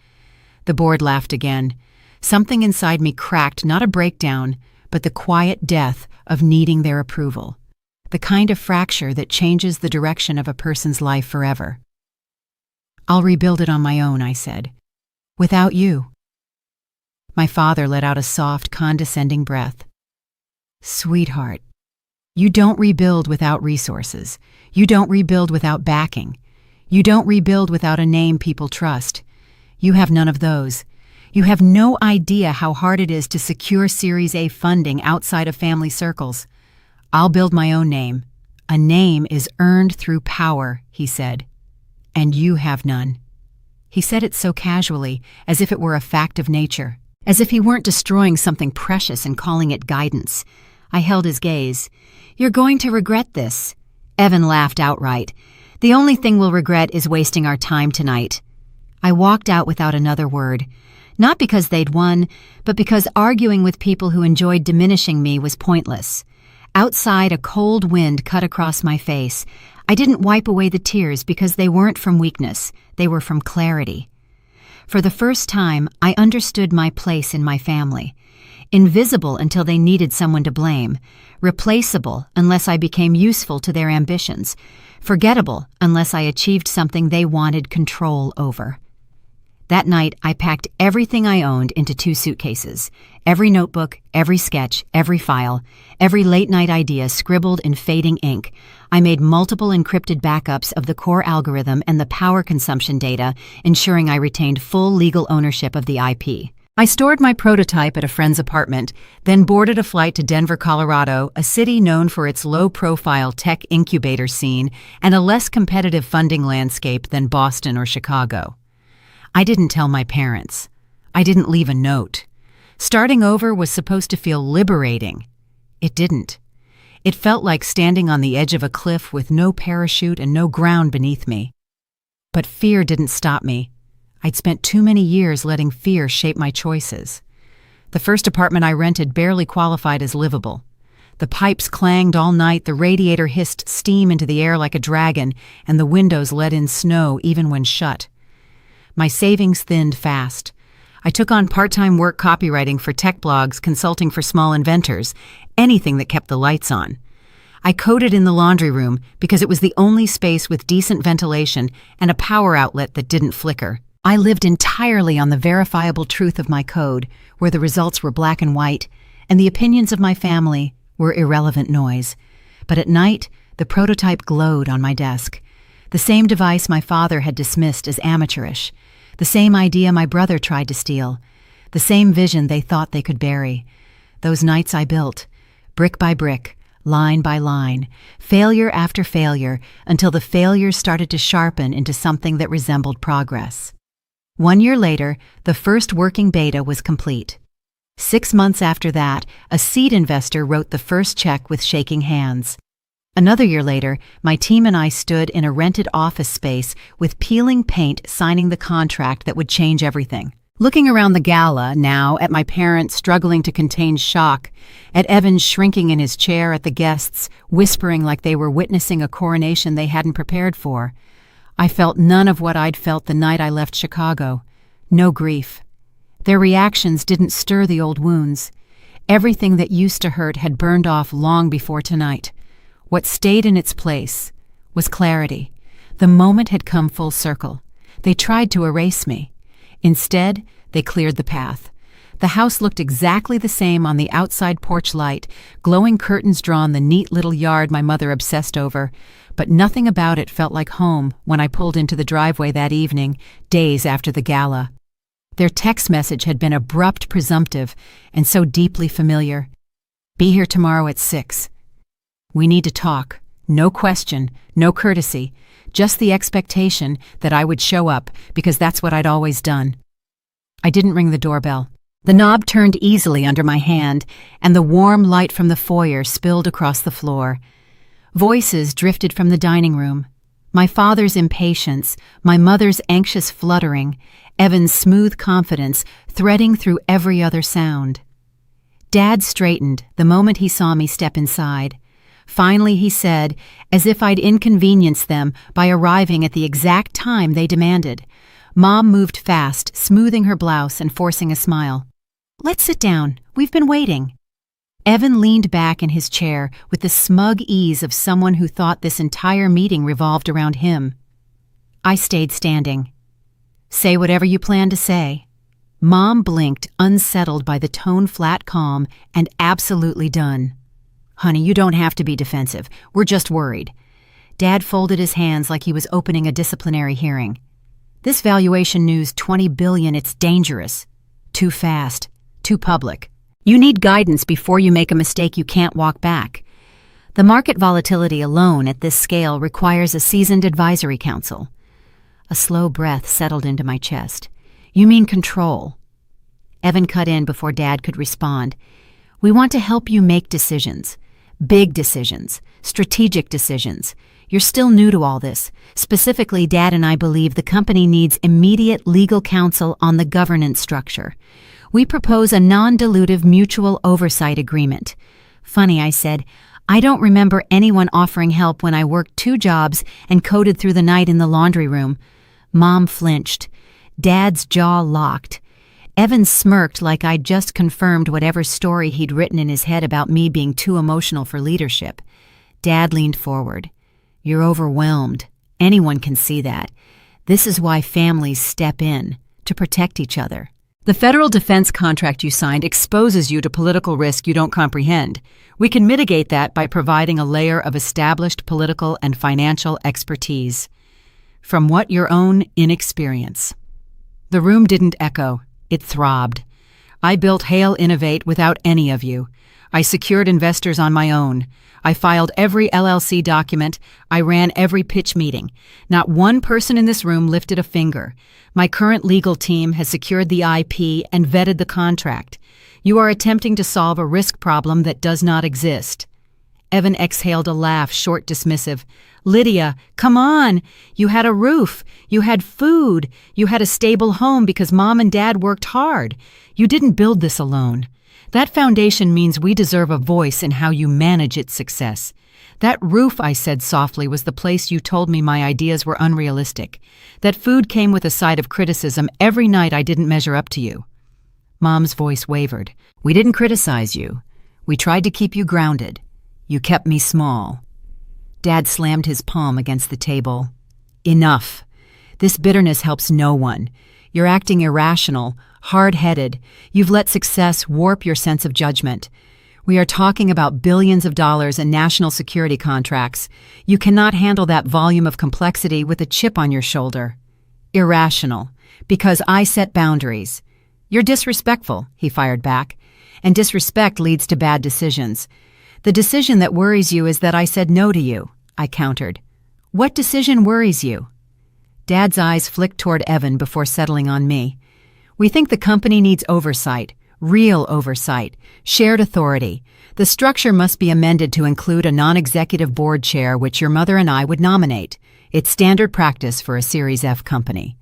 The board laughed again. Something inside me cracked, not a breakdown, but the quiet death of needing their approval. The kind of fracture that changes the direction of a person's life forever. "I'll rebuild it on my own," I said. "Without you." My father let out a soft, condescending breath. "Sweetheart, you don't rebuild without resources. You don't rebuild without backing. You don't rebuild without a name people trust. You have none of those. You have no idea how hard it is to secure Series A funding outside of family circles. I'll build my own name. A name is earned through power," he said. "And you have none." He said it so casually, as if it were a fact of nature, as if he weren't destroying something precious and calling it guidance. I held his gaze. "You're going to regret this." Evan laughed outright. "The only thing we'll regret is wasting our time tonight." I walked out without another word. Not because they'd won, but because arguing with people who enjoyed diminishing me was pointless. Outside, a cold wind cut across my face. I didn't wipe away the tears because they weren't from weakness, they were from clarity. For the first time, I understood my place in my family. invisible until they needed someone to blame, replaceable unless I became useful to their ambitions, forgettable unless I achieved something they wanted control over. That night, I packed everything I owned into 2 suitcases. Every notebook, every sketch, every file, every late-night idea scribbled in fading ink. I made multiple encrypted backups of the core algorithm and the power consumption data, ensuring I retained full legal ownership of the IP. I stored my prototype at a friend's apartment, then boarded a flight to Denver, Colorado, a city known for its low-profile tech incubator scene and a less competitive funding landscape than Boston or Chicago. I didn't tell my parents. I didn't leave a note. Starting over was supposed to feel liberating. It didn't. It felt like standing on the edge of a cliff with no parachute and no ground beneath me. But fear didn't stop me. I'd spent too many years letting fear shape my choices. The first apartment I rented barely qualified as livable. The pipes clanged all night, the radiator hissed steam into the air like a dragon, and the windows let in snow even when shut. My savings thinned fast. I took on part-time work copywriting for tech blogs, consulting for small inventors, anything that kept the lights on. I coded in the laundry room because it was the only space with decent ventilation and a power outlet that didn't flicker. I lived entirely on the verifiable truth of my code, where the results were black and white, and the opinions of my family were irrelevant noise. But at night, the prototype glowed on my desk. The same device my father had dismissed as amateurish. The same idea my brother tried to steal. The same vision they thought they could bury. Those nights I built, brick by brick, line by line, failure after failure, until the failures started to sharpen into something that resembled progress. 1 year later, the first working beta was complete. 6 months after that, a seed investor wrote the first check with shaking hands. Another year later, my team and I stood in a rented office space with peeling paint signing the contract that would change everything. Looking around the gala now, at my parents struggling to contain shock, at Evan shrinking in his chair, at the guests whispering like they were witnessing a coronation they hadn't prepared for, I felt none of what I'd felt the night I left Chicago. No grief. Their reactions didn't stir the old wounds. Everything that used to hurt had burned off long before tonight. What stayed in its place was clarity. The moment had come full circle. They tried to erase me. Instead, they cleared the path. The house looked exactly the same on the outside porch light, glowing curtains drawn the neat little yard my mother obsessed over, but nothing about it felt like home when I pulled into the driveway that evening, days after the gala. Their text message had been abrupt, presumptive, and so deeply familiar. "Be here tomorrow at 6. We need to talk. No question, no courtesy, just the expectation that I would show up because that's what I'd always done." I didn't ring the doorbell. The knob turned easily under my hand, and the warm light from the foyer spilled across the floor. Voices drifted from the dining room. My father's impatience, my mother's anxious fluttering, Evan's smooth confidence threading through every other sound. Dad straightened the moment he saw me step inside. Finally, he said, as if I'd inconvenienced them by arriving at the exact time they demanded. Mom moved fast, smoothing her blouse and forcing a smile. "Let's sit down. We've been waiting." Evan leaned back in his chair with the smug ease of someone who thought this entire meeting revolved around him. I stayed standing. "Say whatever you plan to say." Mom blinked, unsettled by the tone-flat calm and absolutely done. "Honey, you don't have to be defensive. We're just worried." Dad folded his hands like he was opening a disciplinary hearing. "This valuation news, $20 billion, it's dangerous. Too fast. Too public. You need guidance before you make a mistake you can't walk back. The market volatility alone at this scale requires a seasoned advisory council." A slow breath settled into my chest. "You mean control?" Evan cut in before Dad could respond. "We want to help you make decisions. Big decisions, strategic decisions. You're still new to all this. Specifically, Dad and I believe the company needs immediate legal counsel on the governance structure. We propose a non-dilutive mutual oversight agreement." Funny, I said. I don't remember anyone offering help when I worked 2 jobs and coded through the night in the laundry room. Mom flinched. Dad's jaw locked. Evan smirked like I'd just confirmed whatever story he'd written in his head about me being too emotional for leadership. Dad leaned forward. "You're overwhelmed. Anyone can see that. This is why families step in, to protect each other. The federal defense contract you signed exposes you to political risk you don't comprehend. We can mitigate that by providing a layer of established political and financial expertise. From what your own inexperience." The room didn't echo. It throbbed. I built Hale Innovate without any of you. I secured investors on my own. I filed every LLC document. I ran every pitch meeting. Not one person in this room lifted a finger. My current legal team has secured the IP and vetted the contract. You are attempting to solve a risk problem that does not exist. Evan exhaled a laugh, short, dismissive. "Lydia, come on! You had a roof. You had food. You had a stable home because Mom and Dad worked hard. You didn't build this alone. That foundation means we deserve a voice in how you manage its success. That roof," I said softly, "was the place you told me my ideas were unrealistic. That food came with a side of criticism every night I didn't measure up to you." Mom's voice wavered. "We didn't criticize you. We tried to keep you grounded. You kept me small." Dad slammed his palm against the table. "Enough. This bitterness helps no one. You're acting irrational, hard-headed. You've let success warp your sense of judgment. We are talking about billions of dollars in national security contracts. You cannot handle that volume of complexity with a chip on your shoulder. Irrational, because I set boundaries. You're disrespectful," he fired back, "and disrespect leads to bad decisions. The decision that worries you is that I said no to you," I countered. "What decision worries you?" Dad's eyes flicked toward Evan before settling on me. "We think the company needs oversight, real oversight, shared authority. The structure must be amended to include a non-executive board chair, which your mother and I would nominate. It's standard practice for a Series F company."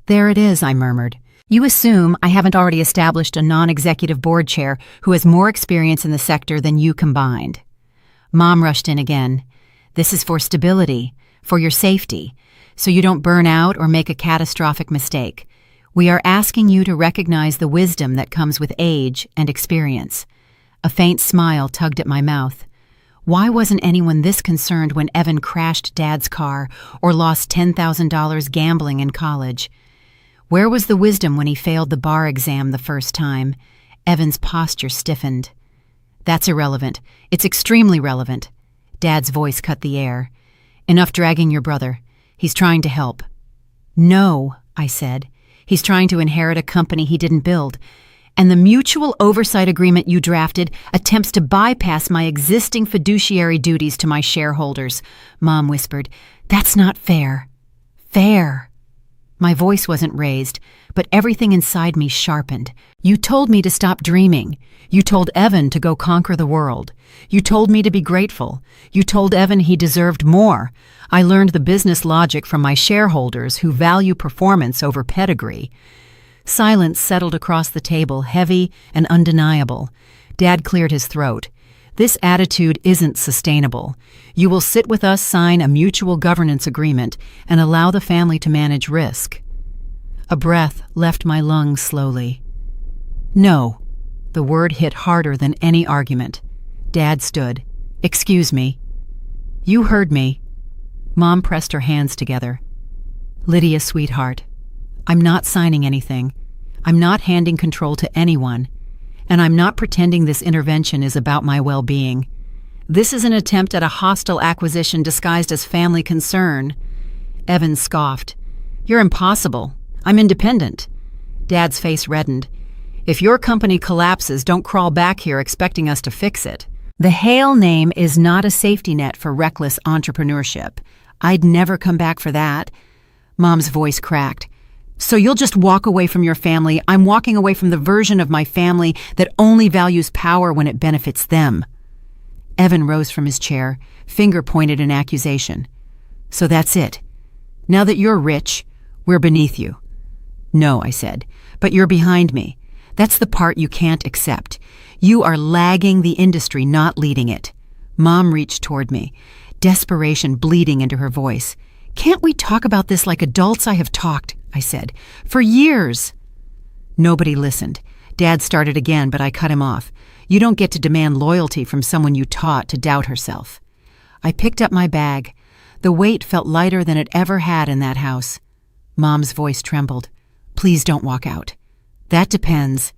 "There it is," I murmured. "You assume I haven't already established a non-executive board chair who has more experience in the sector than you combined." Mom rushed in again. "This is for stability, for your safety, so you don't burn out or make a catastrophic mistake. We are asking you to recognize the wisdom that comes with age and experience." A faint smile tugged at my mouth. Why wasn't anyone this concerned when Evan crashed Dad's car or lost $10,000 gambling in college? Where was the wisdom when he failed the bar exam the first time? Evan's posture stiffened. "That's irrelevant. It's extremely relevant." Dad's voice cut the air. "Enough dragging your brother. He's trying to help." "No," I said. "He's trying to inherit a company he didn't build. And the mutual oversight agreement you drafted attempts to bypass my existing fiduciary duties to my shareholders," Mom whispered. "That's not fair." "Fair." My voice wasn't raised, but everything inside me sharpened. "You told me to stop dreaming. You told Evan to go conquer the world. You told me to be grateful. You told Evan he deserved more. I learned the business logic from my shareholders who value performance over pedigree." Silence settled across the table, heavy and undeniable. Dad cleared his throat. "This attitude isn't sustainable. You will sit with us, sign a mutual governance agreement, and allow the family to manage risk." A breath left my lungs slowly. "No." The word hit harder than any argument. Dad stood. "Excuse me." "You heard me." Mom pressed her hands together. "Lydia, sweetheart, I'm not signing anything. I'm not handing control to anyone. And I'm not pretending this intervention is about my well-being. This is an attempt at a hostile acquisition disguised as family concern." Evan scoffed. "You're impossible. I'm independent." Dad's face reddened. "If your company collapses, don't crawl back here expecting us to fix it. The Hale name is not a safety net for reckless entrepreneurship. I'd never come back for that." Mom's voice cracked. "So you'll just walk away from your family? I'm walking away from the version of my family that only values power when it benefits them." Evan rose from his chair, finger pointed in accusation. "So that's it. Now that you're rich, we're beneath you." "No," I said, "but you're behind me. That's the part you can't accept. You are lagging the industry, not leading it." Mom reached toward me, desperation bleeding into her voice. "Can't we talk about this like adults? I have talked," I said, "for years." Nobody listened. Dad started again, but I cut him off. You don't get to demand loyalty from someone you taught to doubt herself. I picked up my bag. The weight felt lighter than it ever had in that house. Mom's voice trembled. Please don't walk out. That depends.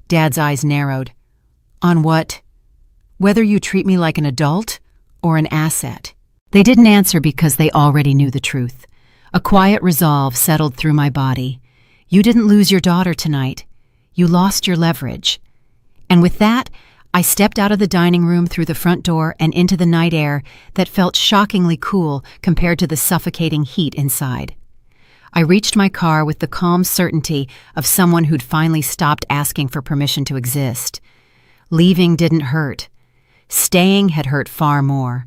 Dad's eyes narrowed. On what? Whether you treat me like an adult or an asset. They didn't answer because they already knew the truth. A quiet resolve settled through my body. You didn't lose your daughter tonight. You lost your leverage. And with that, I stepped out of the dining room through the front door and into the night air that felt shockingly cool compared to the suffocating heat inside. I reached my car with the calm certainty of someone who'd finally stopped asking for permission to exist. Leaving didn't hurt. Staying had hurt far more.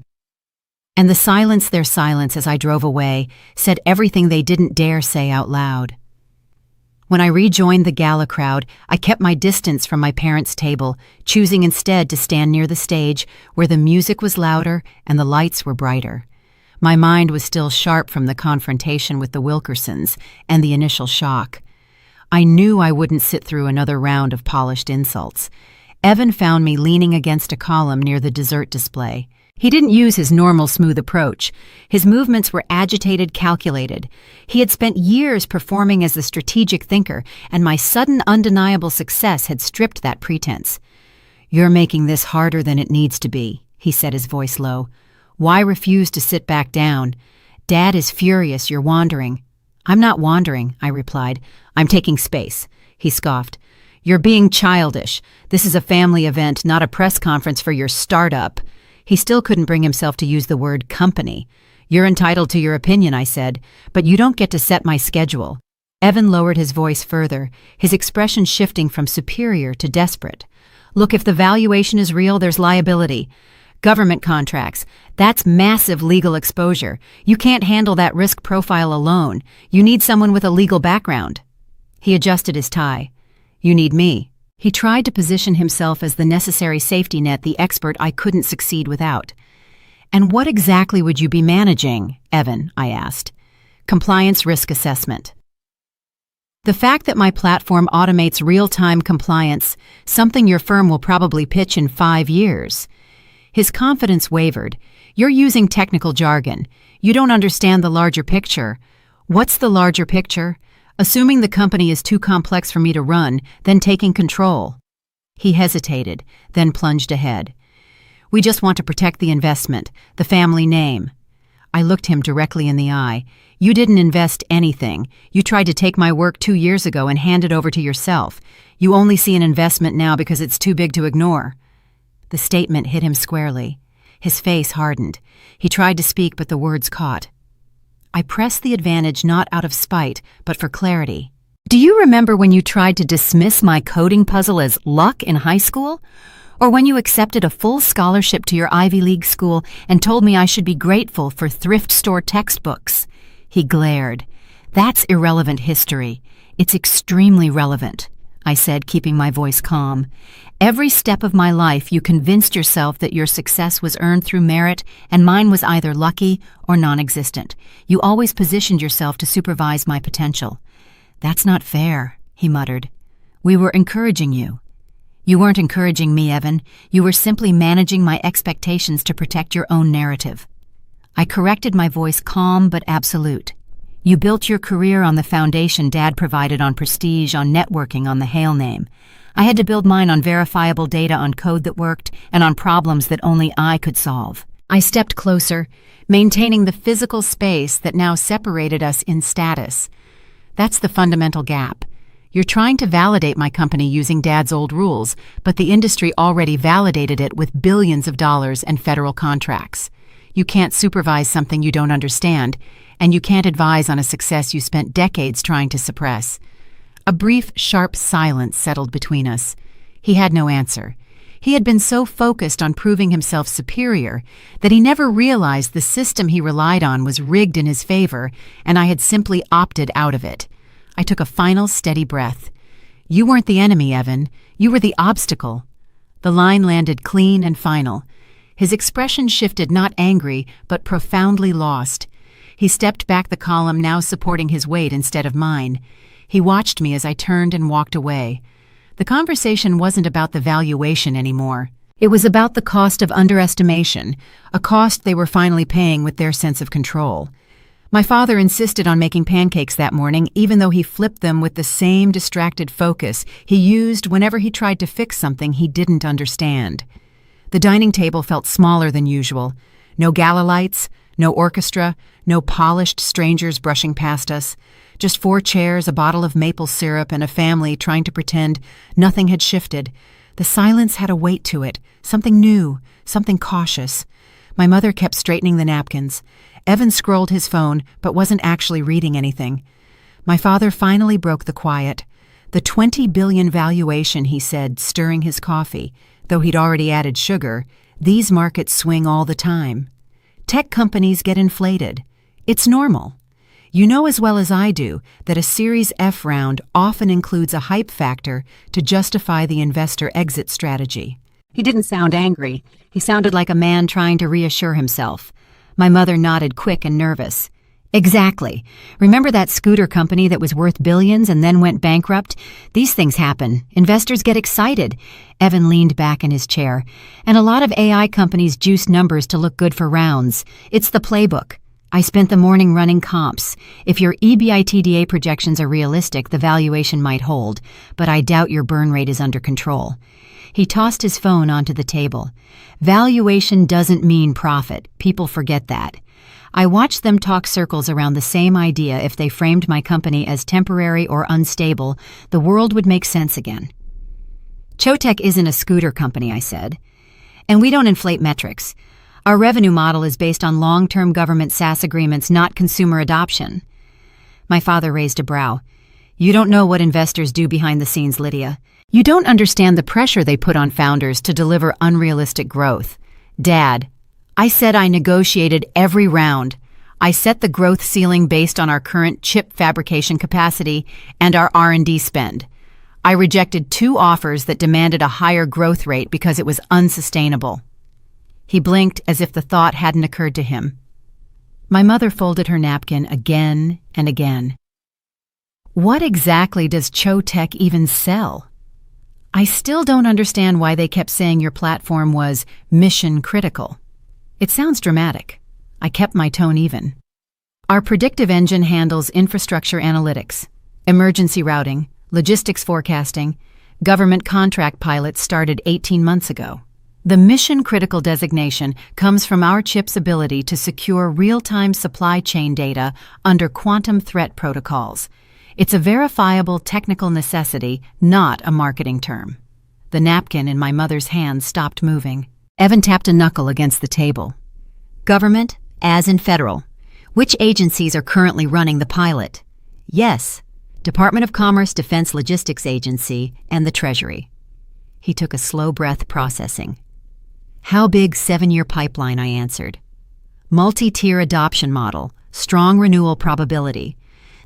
And the silence, their silence as I drove away, said everything they didn't dare say out loud. When I rejoined the Gala crowd, I kept my distance from my parents' table, choosing instead to stand near the stage where the music was louder and the lights were brighter. My mind was still sharp from the confrontation with the Wilkersons and the initial shock. I knew I wouldn't sit through another round of polished insults. Evan found me leaning against a column near the dessert display. He didn't use his normal smooth approach. His movements were agitated, calculated. He had spent years performing as the strategic thinker, and my sudden undeniable success had stripped that pretense. "You're making this harder than it needs to be," he said, his voice low. "Why refuse to sit back down? Dad is furious you're wandering." "I'm not wandering," I replied. "I'm taking space," he scoffed. "You're being childish. This is a family event, not a press conference for your startup." He still couldn't bring himself to use the word company. "You're entitled to your opinion," I said, "but you don't get to set my schedule." Evan lowered his voice further, his expression shifting from superior to desperate. "Look, if the valuation is real, there's liability. Government contracts, that's massive legal exposure. You can't handle that risk profile alone. You need someone with a legal background." He adjusted his tie. "You need me." He tried to position himself as the necessary safety net, the expert I couldn't succeed without. "And what exactly would you be managing, Evan?" I asked. "Compliance risk assessment." "The fact that my platform automates real-time compliance, something your firm will probably pitch in 5 years. His confidence wavered. "You're using technical jargon. You don't understand the larger picture." "What's the larger picture?" "Assuming the company is too complex for me to run, then taking control." He hesitated, then plunged ahead. "We just want to protect the investment, the family name." I looked him directly in the eye. "You didn't invest anything. You tried to take my work 2 years ago and hand it over to yourself. You only see an investment now because it's too big to ignore." The statement hit him squarely. His face hardened. He tried to speak, but the words caught. I pressed the advantage not out of spite, but for clarity. "Do you remember when you tried to dismiss my coding puzzle as luck in high school? Or when you accepted a full scholarship to your Ivy League school and told me I should be grateful for thrift store textbooks?" He glared. "That's irrelevant history. It's extremely relevant," I said, keeping my voice calm. "Every step of my life you convinced yourself that your success was earned through merit and mine was either lucky or non-existent. You always positioned yourself to supervise my potential." "That's not fair," he muttered. "We were encouraging you." "You weren't encouraging me, Evan. You were simply managing my expectations to protect your own narrative." I corrected, my voice calm but absolute. "You built your career on the foundation Dad provided, on prestige, on networking, on the Hale name. I had to build mine on verifiable data, on code that worked, and on problems that only I could solve." I stepped closer, maintaining the physical space that now separated us in status. "That's the fundamental gap. You're trying to validate my company using Dad's old rules, but the industry already validated it with billions of dollars and federal contracts. You can't supervise something you don't understand, and you can't advise on a success you spent decades trying to suppress." A brief, sharp silence settled between us. He had no answer. He had been so focused on proving himself superior that he never realized the system he relied on was rigged in his favor, and I had simply opted out of it. I took a final, steady breath. "You weren't the enemy, Evan. You were the obstacle." The line landed clean and final. His expression shifted, not angry, but profoundly lost. He stepped back, the column now supporting his weight instead of mine. He watched me as I turned and walked away. The conversation wasn't about the valuation anymore. It was about the cost of underestimation, a cost they were finally paying with their sense of control. My father insisted on making pancakes that morning, even though he flipped them with the same distracted focus he used whenever he tried to fix something he didn't understand. The dining table felt smaller than usual. No gala lights, no orchestra, no polished strangers brushing past us. Just 4 chairs, a bottle of maple syrup, and a family trying to pretend nothing had shifted. The silence had a weight to it, something new, something cautious. My mother kept straightening the napkins. Evan scrolled his phone, but wasn't actually reading anything. My father finally broke the quiet. The $20 billion valuation, he said, stirring his coffee. Though he'd already added sugar, these markets swing all the time. Tech companies get inflated. It's normal. You know as well as I do that a Series F round often includes a hype factor to justify the investor exit strategy. He didn't sound angry. He sounded like a man trying to reassure himself. My mother nodded quick and nervous. Exactly. Remember that scooter company that was worth billions and then went bankrupt? These things happen. Investors get excited. Evan leaned back in his chair. And a lot of AI companies juice numbers to look good for rounds. It's the playbook. I spent the morning running comps. If your EBITDA projections are realistic, the valuation might hold, but I doubt your burn rate is under control. He tossed his phone onto the table. Valuation doesn't mean profit. People forget that. I watched them talk circles around the same idea. If they framed my company as temporary or unstable, the world would make sense again. Chotech isn't a scooter company, I said. And we don't inflate metrics. Our revenue model is based on long-term government SaaS agreements, not consumer adoption. My father raised a brow. You don't know what investors do behind the scenes, Lydia. You don't understand the pressure they put on founders to deliver unrealistic growth. Dad, I said I negotiated every round. I set the growth ceiling based on our current chip fabrication capacity and our R&D spend. I rejected 2 offers that demanded a higher growth rate because it was unsustainable. He blinked as if the thought hadn't occurred to him. My mother folded her napkin again and again. What exactly does Chotech even sell? I still don't understand why they kept saying your platform was mission critical. It sounds dramatic. I kept my tone even. Our predictive engine handles infrastructure analytics, emergency routing, logistics forecasting. Government contract pilots started 18 months ago. The mission-critical designation comes from our chip's ability to secure real-time supply chain data under quantum threat protocols. It's a verifiable technical necessity, not a marketing term. The napkin in my mother's hand stopped moving. Evan tapped a knuckle against the table. Government, as in federal. Which agencies are currently running the pilot? Yes, Department of Commerce, Defense Logistics Agency, and the Treasury. He took a slow breath, processing. How big 7-year pipeline, I answered. Multi-tier adoption model, strong renewal probability.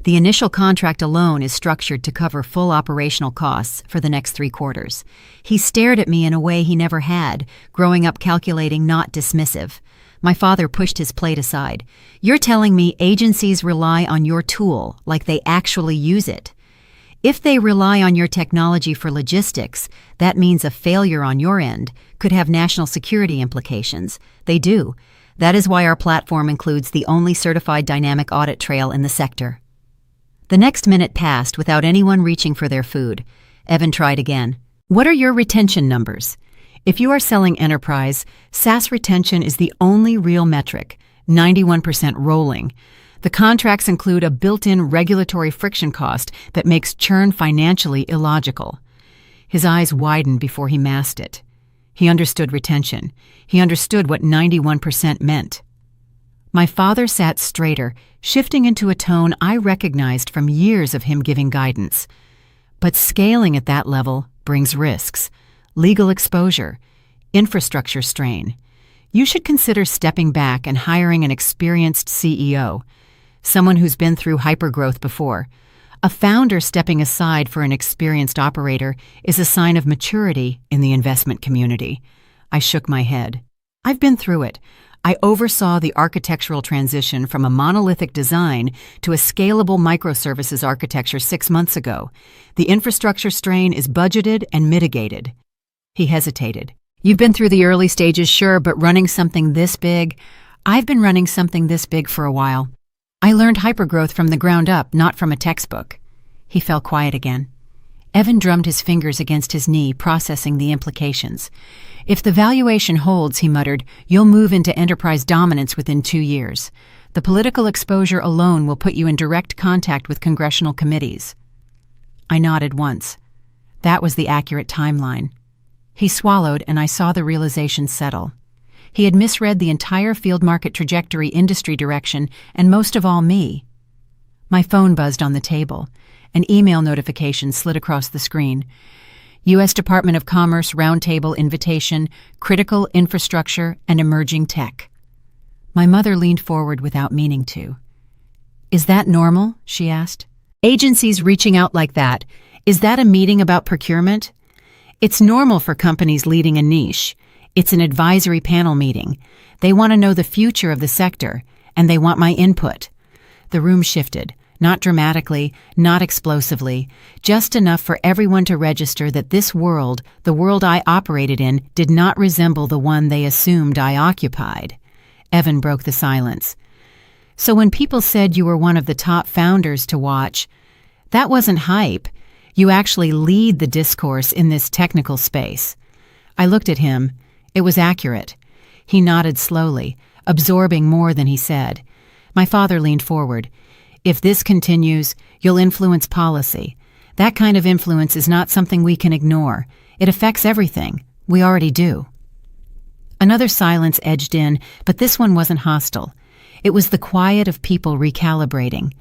The initial contract alone is structured to cover full operational costs for the next 3 quarters. He stared at me in a way he never had, growing up calculating, not dismissive. My father pushed his plate aside. You're telling me agencies rely on your tool like they actually use it? If they rely on your technology for logistics, that means a failure on your end could have national security implications. They do. That is why our platform includes the only certified dynamic audit trail in the sector. The next minute passed without anyone reaching for their food. Evan tried again. What are your retention numbers? If you are selling enterprise, SaaS retention is the only real metric, 91% rolling. The contracts include a built-in regulatory friction cost that makes churn financially illogical. His eyes widened before he masked it. He understood retention. He understood what 91% meant. My father sat straighter, shifting into a tone I recognized from years of him giving guidance. But scaling at that level brings risks. Legal exposure, infrastructure strain. You should consider stepping back and hiring an experienced CEO, someone who's been through hypergrowth before. A founder stepping aside for an experienced operator is a sign of maturity in the investment community. I shook my head. I've been through it. I oversaw the architectural transition from a monolithic design to a scalable microservices architecture 6 months ago. The infrastructure strain is budgeted and mitigated. He hesitated. You've been through the early stages, sure, but running something this big? I've been running something this big for a while. I learned hypergrowth from the ground up, not from a textbook. He fell quiet again. Evan drummed his fingers against his knee, processing the implications. If the valuation holds, he muttered, you'll move into enterprise dominance within 2 years. The political exposure alone will put you in direct contact with congressional committees. I nodded once. That was the accurate timeline. He swallowed, and I saw the realization settle. He had misread the entire field market trajectory, industry direction, and most of all me. My phone buzzed on the table. An email notification slid across the screen. U.S. Department of Commerce Roundtable Invitation, Critical Infrastructure and Emerging Tech. My mother leaned forward without meaning to. Is that normal? She asked. Agencies reaching out like that, is that a meeting about procurement? It's normal for companies leading a niche. It's an advisory panel meeting. They want to know the future of the sector, and they want my input. The room shifted. Not dramatically, not explosively, just enough for everyone to register that this world, the world I operated in, did not resemble the one they assumed I occupied. Evan broke the silence. So when people said you were one of the top founders to watch, that wasn't hype. You actually lead the discourse in this technical space. I looked at him. It was accurate. He nodded slowly, absorbing more than he said. My father leaned forward. If this continues, you'll influence policy. That kind of influence is not something we can ignore. It affects everything. We already do. Another silence edged in, but this one wasn't hostile. It was the quiet of people recalibrating.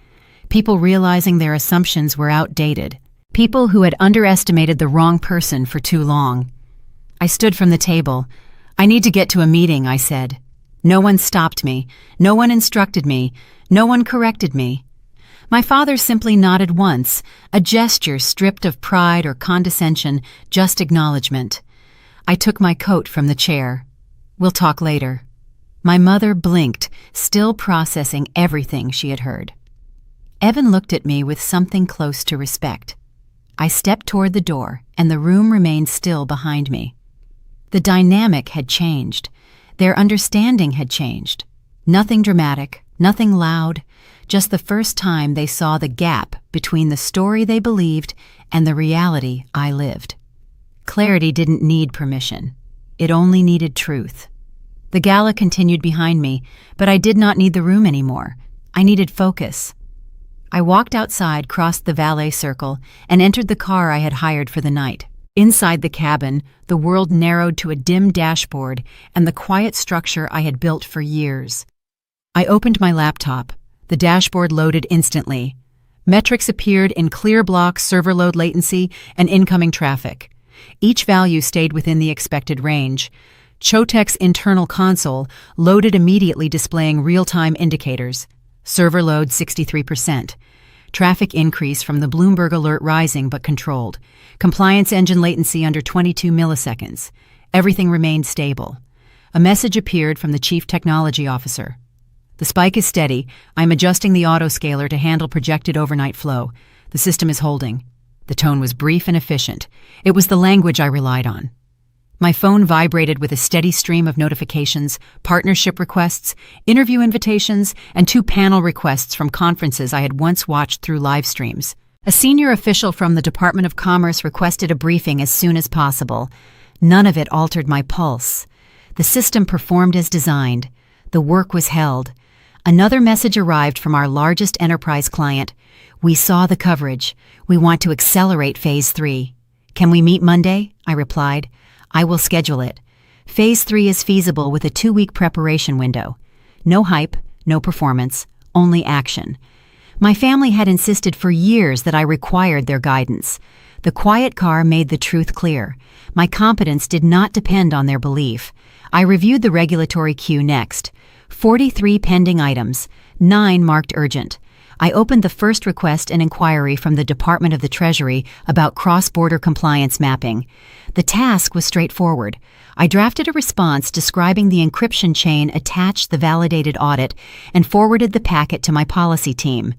People realizing their assumptions were outdated. People who had underestimated the wrong person for too long. I stood from the table. I need to get to a meeting, I said. No one stopped me. No one instructed me. No one corrected me. My father simply nodded once, a gesture stripped of pride or condescension, just acknowledgement. I took my coat from the chair. We'll talk later. My mother blinked, still processing everything she had heard. Evan looked at me with something close to respect. I stepped toward the door, and the room remained still behind me. The dynamic had changed. Their understanding had changed. Nothing dramatic, nothing loud, just the first time they saw the gap between the story they believed and the reality I lived. Clarity didn't need permission. It only needed truth. The gala continued behind me, but I did not need the room anymore. I needed focus. I walked outside, crossed the valet circle, and entered the car I had hired for the night. Inside the cabin, the world narrowed to a dim dashboard and the quiet structure I had built for years. I opened my laptop. The dashboard loaded instantly. Metrics appeared in clear block server load latency and incoming traffic. Each value stayed within the expected range. Chotek's internal console loaded immediately, displaying real-time indicators. Server load 63%. Traffic increase from the Bloomberg alert rising but controlled. Compliance engine latency under 22 milliseconds. Everything remained stable. A message appeared from the Chief Technology Officer. The spike is steady. I'm adjusting the autoscaler to handle projected overnight flow. The system is holding. The tone was brief and efficient. It was the language I relied on. My phone vibrated with a steady stream of notifications, partnership requests, interview invitations, and 2 panel requests from conferences I had once watched through live streams. A senior official from the Department of Commerce requested a briefing as soon as possible. None of it altered my pulse. The system performed as designed. The work was held. Another message arrived from our largest enterprise client. We saw the coverage. We want to accelerate Phase 3. Can we meet Monday? I replied. I will schedule it. Phase 3 is feasible with a 2-week preparation window. No hype, no performance, only action. My family had insisted for years that I required their guidance. The quiet car made the truth clear. My competence did not depend on their belief. I reviewed the regulatory queue next. 43 pending items, 9 marked urgent. I opened the first request and inquiry from the Department of the Treasury about cross-border compliance mapping. The task was straightforward. I drafted a response describing the encryption chain, attached the validated audit, and forwarded the packet to my policy team.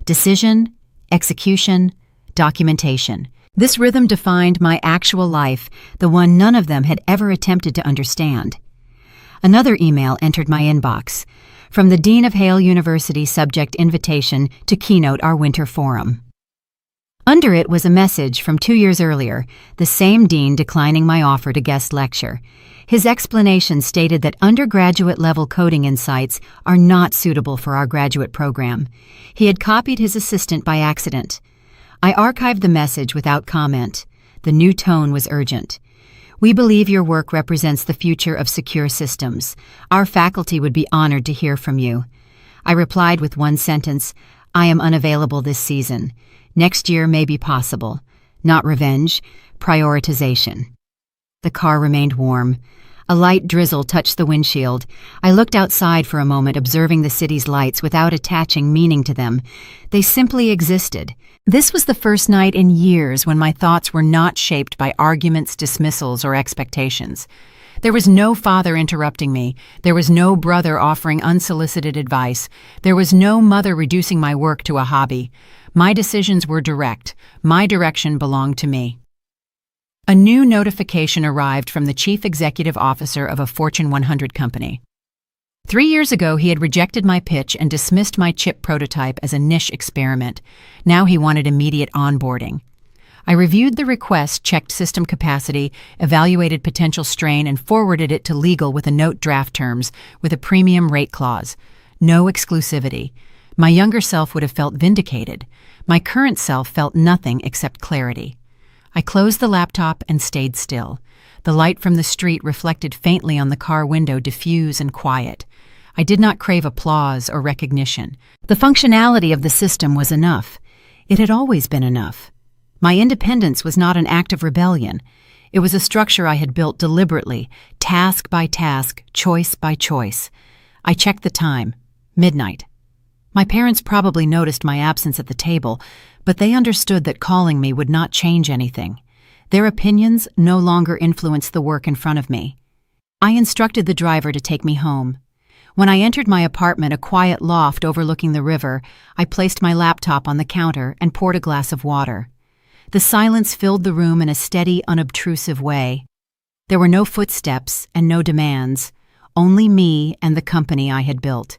Decision, execution, documentation. This rhythm defined my actual life, the one none of them had ever attempted to understand. Another email entered my inbox. From the Dean of Hale University, subject invitation to keynote our winter forum. Under it was a message from 2 years earlier, the same dean declining my offer to guest lecture. His explanation stated that undergraduate-level coding insights are not suitable for our graduate program. He had copied his assistant by accident. I archived the message without comment. The new tone was urgent. We believe your work represents the future of secure systems. Our faculty would be honored to hear from you. I replied with one sentence, I am unavailable this season. Next year may be possible. Not revenge, prioritization. The car remained warm. A light drizzle touched the windshield. I looked outside for a moment, observing the city's lights without attaching meaning to them. They simply existed. This was the first night in years when my thoughts were not shaped by arguments, dismissals, or expectations. There was no father interrupting me. There was no brother offering unsolicited advice. There was no mother reducing my work to a hobby. My decisions were direct. My direction belonged to me. A new notification arrived from the chief executive officer of a Fortune 100 company. 3 years ago, he had rejected my pitch and dismissed my chip prototype as a niche experiment. Now he wanted immediate onboarding. I reviewed the request, checked system capacity, evaluated potential strain, and forwarded it to legal with a note draft terms with a premium rate clause. No exclusivity. My younger self would have felt vindicated. My current self felt nothing except clarity. I closed the laptop and stayed still. The light from the street reflected faintly on the car window, diffuse and quiet. I did not crave applause or recognition. The functionality of the system was enough. It had always been enough. My independence was not an act of rebellion. It was a structure I had built deliberately, task by task, choice by choice. I checked the time. Midnight. My parents probably noticed my absence at the table, but they understood that calling me would not change anything. Their opinions no longer influenced the work in front of me. I instructed the driver to take me home. When I entered my apartment, a quiet loft overlooking the river, I placed my laptop on the counter and poured a glass of water. The silence filled the room in a steady, unobtrusive way. There were no footsteps and no demands, only me and the company I had built.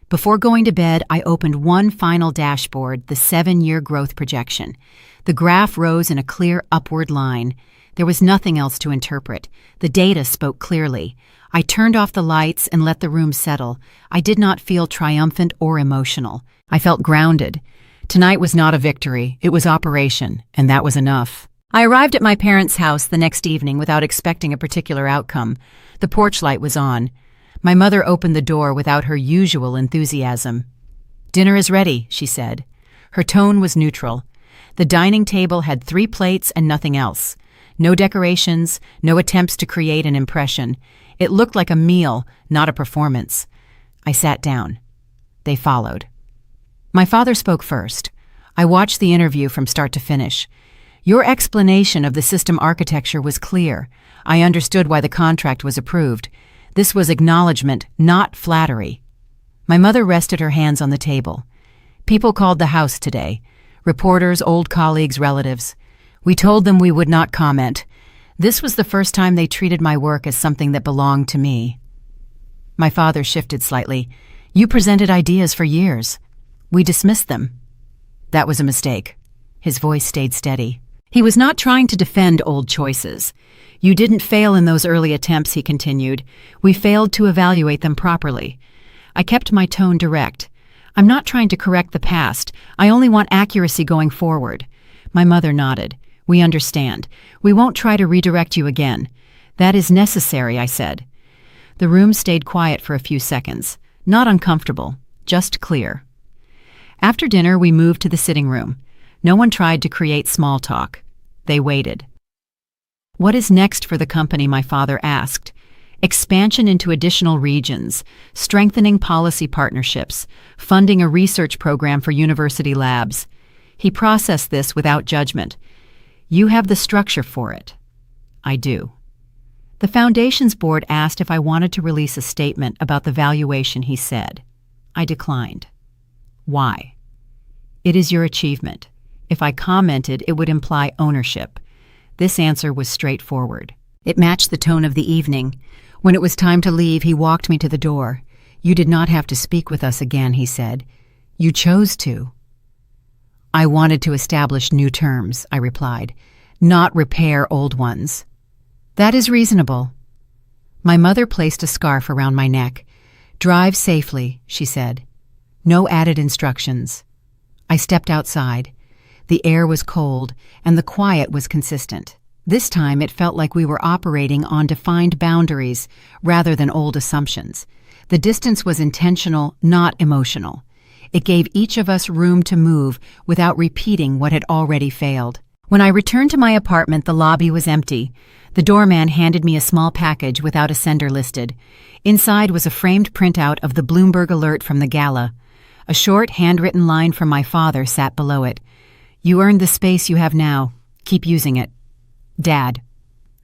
Before going to bed, I opened one final dashboard, the 7-year growth projection. The graph rose in a clear upward line. There was nothing else to interpret. The data spoke clearly. I turned off the lights and let the room settle. I did not feel triumphant or emotional. I felt grounded. Tonight was not a victory, it was operation, and that was enough. I arrived at my parents' house the next evening without expecting a particular outcome. The porch light was on. My mother opened the door without her usual enthusiasm. "Dinner is ready," she said. Her tone was neutral. The dining table had 3 plates and nothing else. No decorations, no attempts to create an impression. It looked like a meal, not a performance. I sat down. They followed. My father spoke first. I watched the interview from start to finish. "Your explanation of the system architecture was clear. I understood why the contract was approved. This was acknowledgement, not flattery." My mother rested her hands on the table. "People called the house today. Reporters, old colleagues, relatives. We told them we would not comment. This was the first time they treated my work as something that belonged to me." My father shifted slightly. "You presented ideas for years. We dismissed them." "That was a mistake." His voice stayed steady. He was not trying to defend old choices. "You didn't fail in those early attempts," he continued. "We failed to evaluate them properly." I kept my tone direct. "I'm not trying to correct the past. I only want accuracy going forward." My mother nodded. "We understand. We won't try to redirect you again." "That is necessary," I said. The room stayed quiet for a few seconds. Not uncomfortable, just clear. After dinner, we moved to the sitting room. No one tried to create small talk. They waited. "What is next for the company?" my father asked. expansion into additional regions, strengthening policy partnerships, funding a research program for university labs. He processed this without judgment. You have the structure for it. I do. The Foundation's board asked if I wanted to release a statement about the valuation, he said. I declined. Why? It is your achievement. If I commented, it would imply ownership. This answer was straightforward. It matched the tone of the evening. When it was time to leave, he walked me to the door. You did not have to speak with us again, he said. You chose to. I wanted to establish new terms, I replied, not repair old ones. That is reasonable. My mother placed a scarf around my neck. Drive safely, she said. No added instructions. I stepped outside. The air was cold, and the quiet was consistent. This time it felt like we were operating on defined boundaries rather than old assumptions. The distance was intentional, not emotional. It gave each of us room to move without repeating what had already failed. When I returned to my apartment, the lobby was empty. The doorman handed me a small package without a sender listed. Inside was a framed printout of the Bloomberg alert from the Gala. A short, handwritten line from my father sat below it. You earned the space you have now. Keep using it. Dad.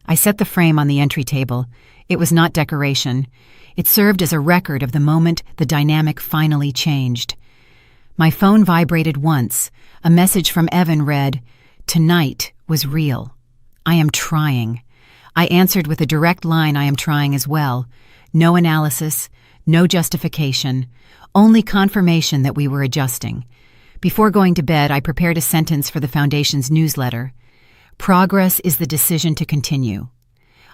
I set the frame on the entry table. It was not decoration. It served as a record of the moment the dynamic finally changed. My phone vibrated once. A message from Evan read, "Tonight was real. I am trying." I answered with a direct line, "I am trying as well." No analysis, no justification, only confirmation that we were adjusting. Before going to bed, I prepared a sentence for the Foundation's newsletter. Progress is the decision to continue.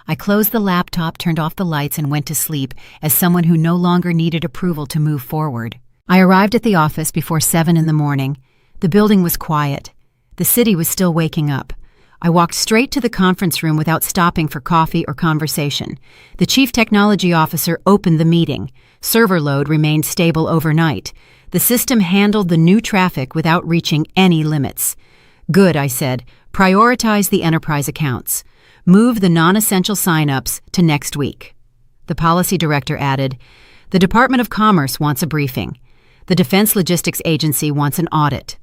I closed the laptop, turned off the lights, and went to sleep as someone who no longer needed approval to move forward. I arrived at the office before 7 in the morning. The building was quiet. The city was still waking up. I walked straight to the conference room without stopping for coffee or conversation. The chief technology officer opened the meeting. Server load remained stable overnight. The system handled the new traffic without reaching any limits. Good, I said. Prioritize the enterprise accounts. Move the non-essential sign-ups to next week. The policy director added, the Department of Commerce wants a briefing. The Defense Logistics Agency wants an audit.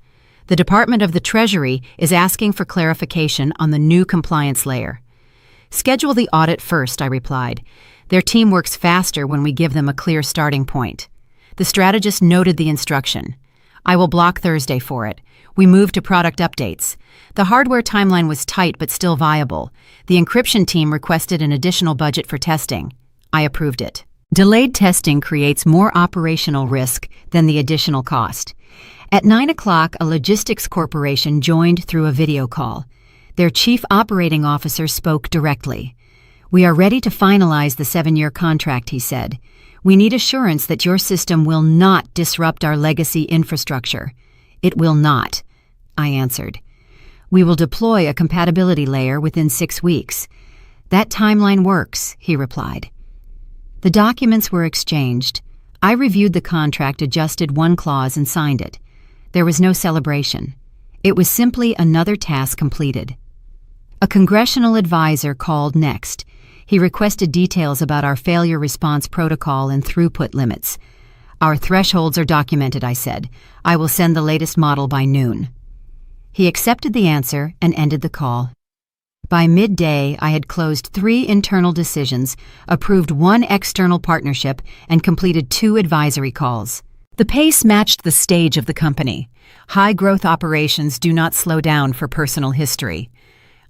The Department of the Treasury is asking for clarification on the new compliance layer. Schedule the audit first, I replied. Their team works faster when we give them a clear starting point. The strategist noted the instruction. I will block Thursday for it. We moved to product updates. The hardware timeline was tight but still viable. The encryption team requested an additional budget for testing. I approved it. Delayed testing creates more operational risk than the additional cost. At 9 o'clock, a logistics corporation joined through a video call. Their chief operating officer spoke directly. We are ready to finalize the 7-year contract, he said. We need assurance that your system will not disrupt our legacy infrastructure. It will not, I answered. We will deploy a compatibility layer within 6 weeks. That timeline works, he replied. The documents were exchanged. I reviewed the contract, adjusted one clause, and signed it. There was no celebration. It was simply another task completed. A congressional advisor called next. He requested details about our failure response protocol and throughput limits. Our thresholds are documented, I said. I will send the latest model by noon. He accepted the answer and ended the call. By midday, I had closed 3 internal decisions, approved 1 external partnership, and completed 2 advisory calls. The pace matched the stage of the company. High-growth operations do not slow down for personal history.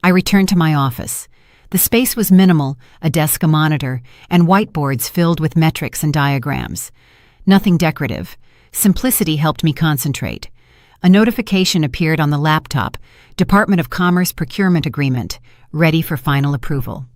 I returned to my office. The space was minimal, a desk, a monitor, and whiteboards filled with metrics and diagrams. Nothing decorative. Simplicity helped me concentrate. A notification appeared on the laptop, Department of Commerce Procurement Agreement, ready for final approval.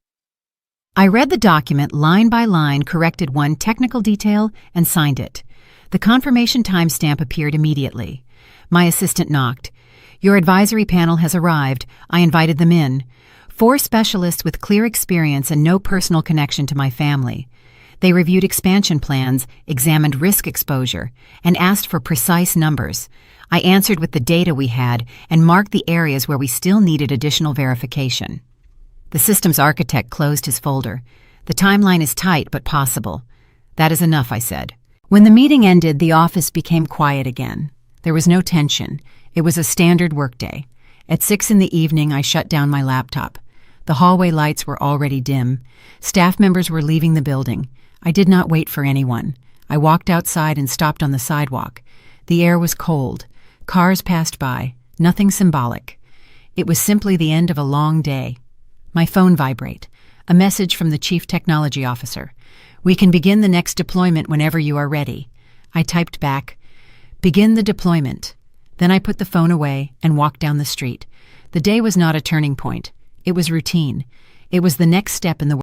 I read the document line by line, corrected one technical detail, and signed it. The confirmation timestamp appeared immediately. My assistant knocked. Your advisory panel has arrived. I invited them in. 4 specialists with clear experience and no personal connection to my family. They reviewed expansion plans, examined risk exposure, and asked for precise numbers. I answered with the data we had and marked the areas where we still needed additional verification. The systems architect closed his folder. The timeline is tight but possible. That is enough, I said. When the meeting ended, the office became quiet again. There was no tension. It was a standard workday. At 6 p.m, I shut down my laptop. The hallway lights were already dim. Staff members were leaving the building. I did not wait for anyone. I walked outside and stopped on the sidewalk. The air was cold. Cars passed by. Nothing symbolic. It was simply the end of a long day. My phone vibrated. A message from the Chief Technology Officer. "We can begin the next deployment whenever you are ready." I typed back, "Begin the deployment." Then I put the phone away and walked down the street. The day was not a turning point. It was routine. It was the next step in the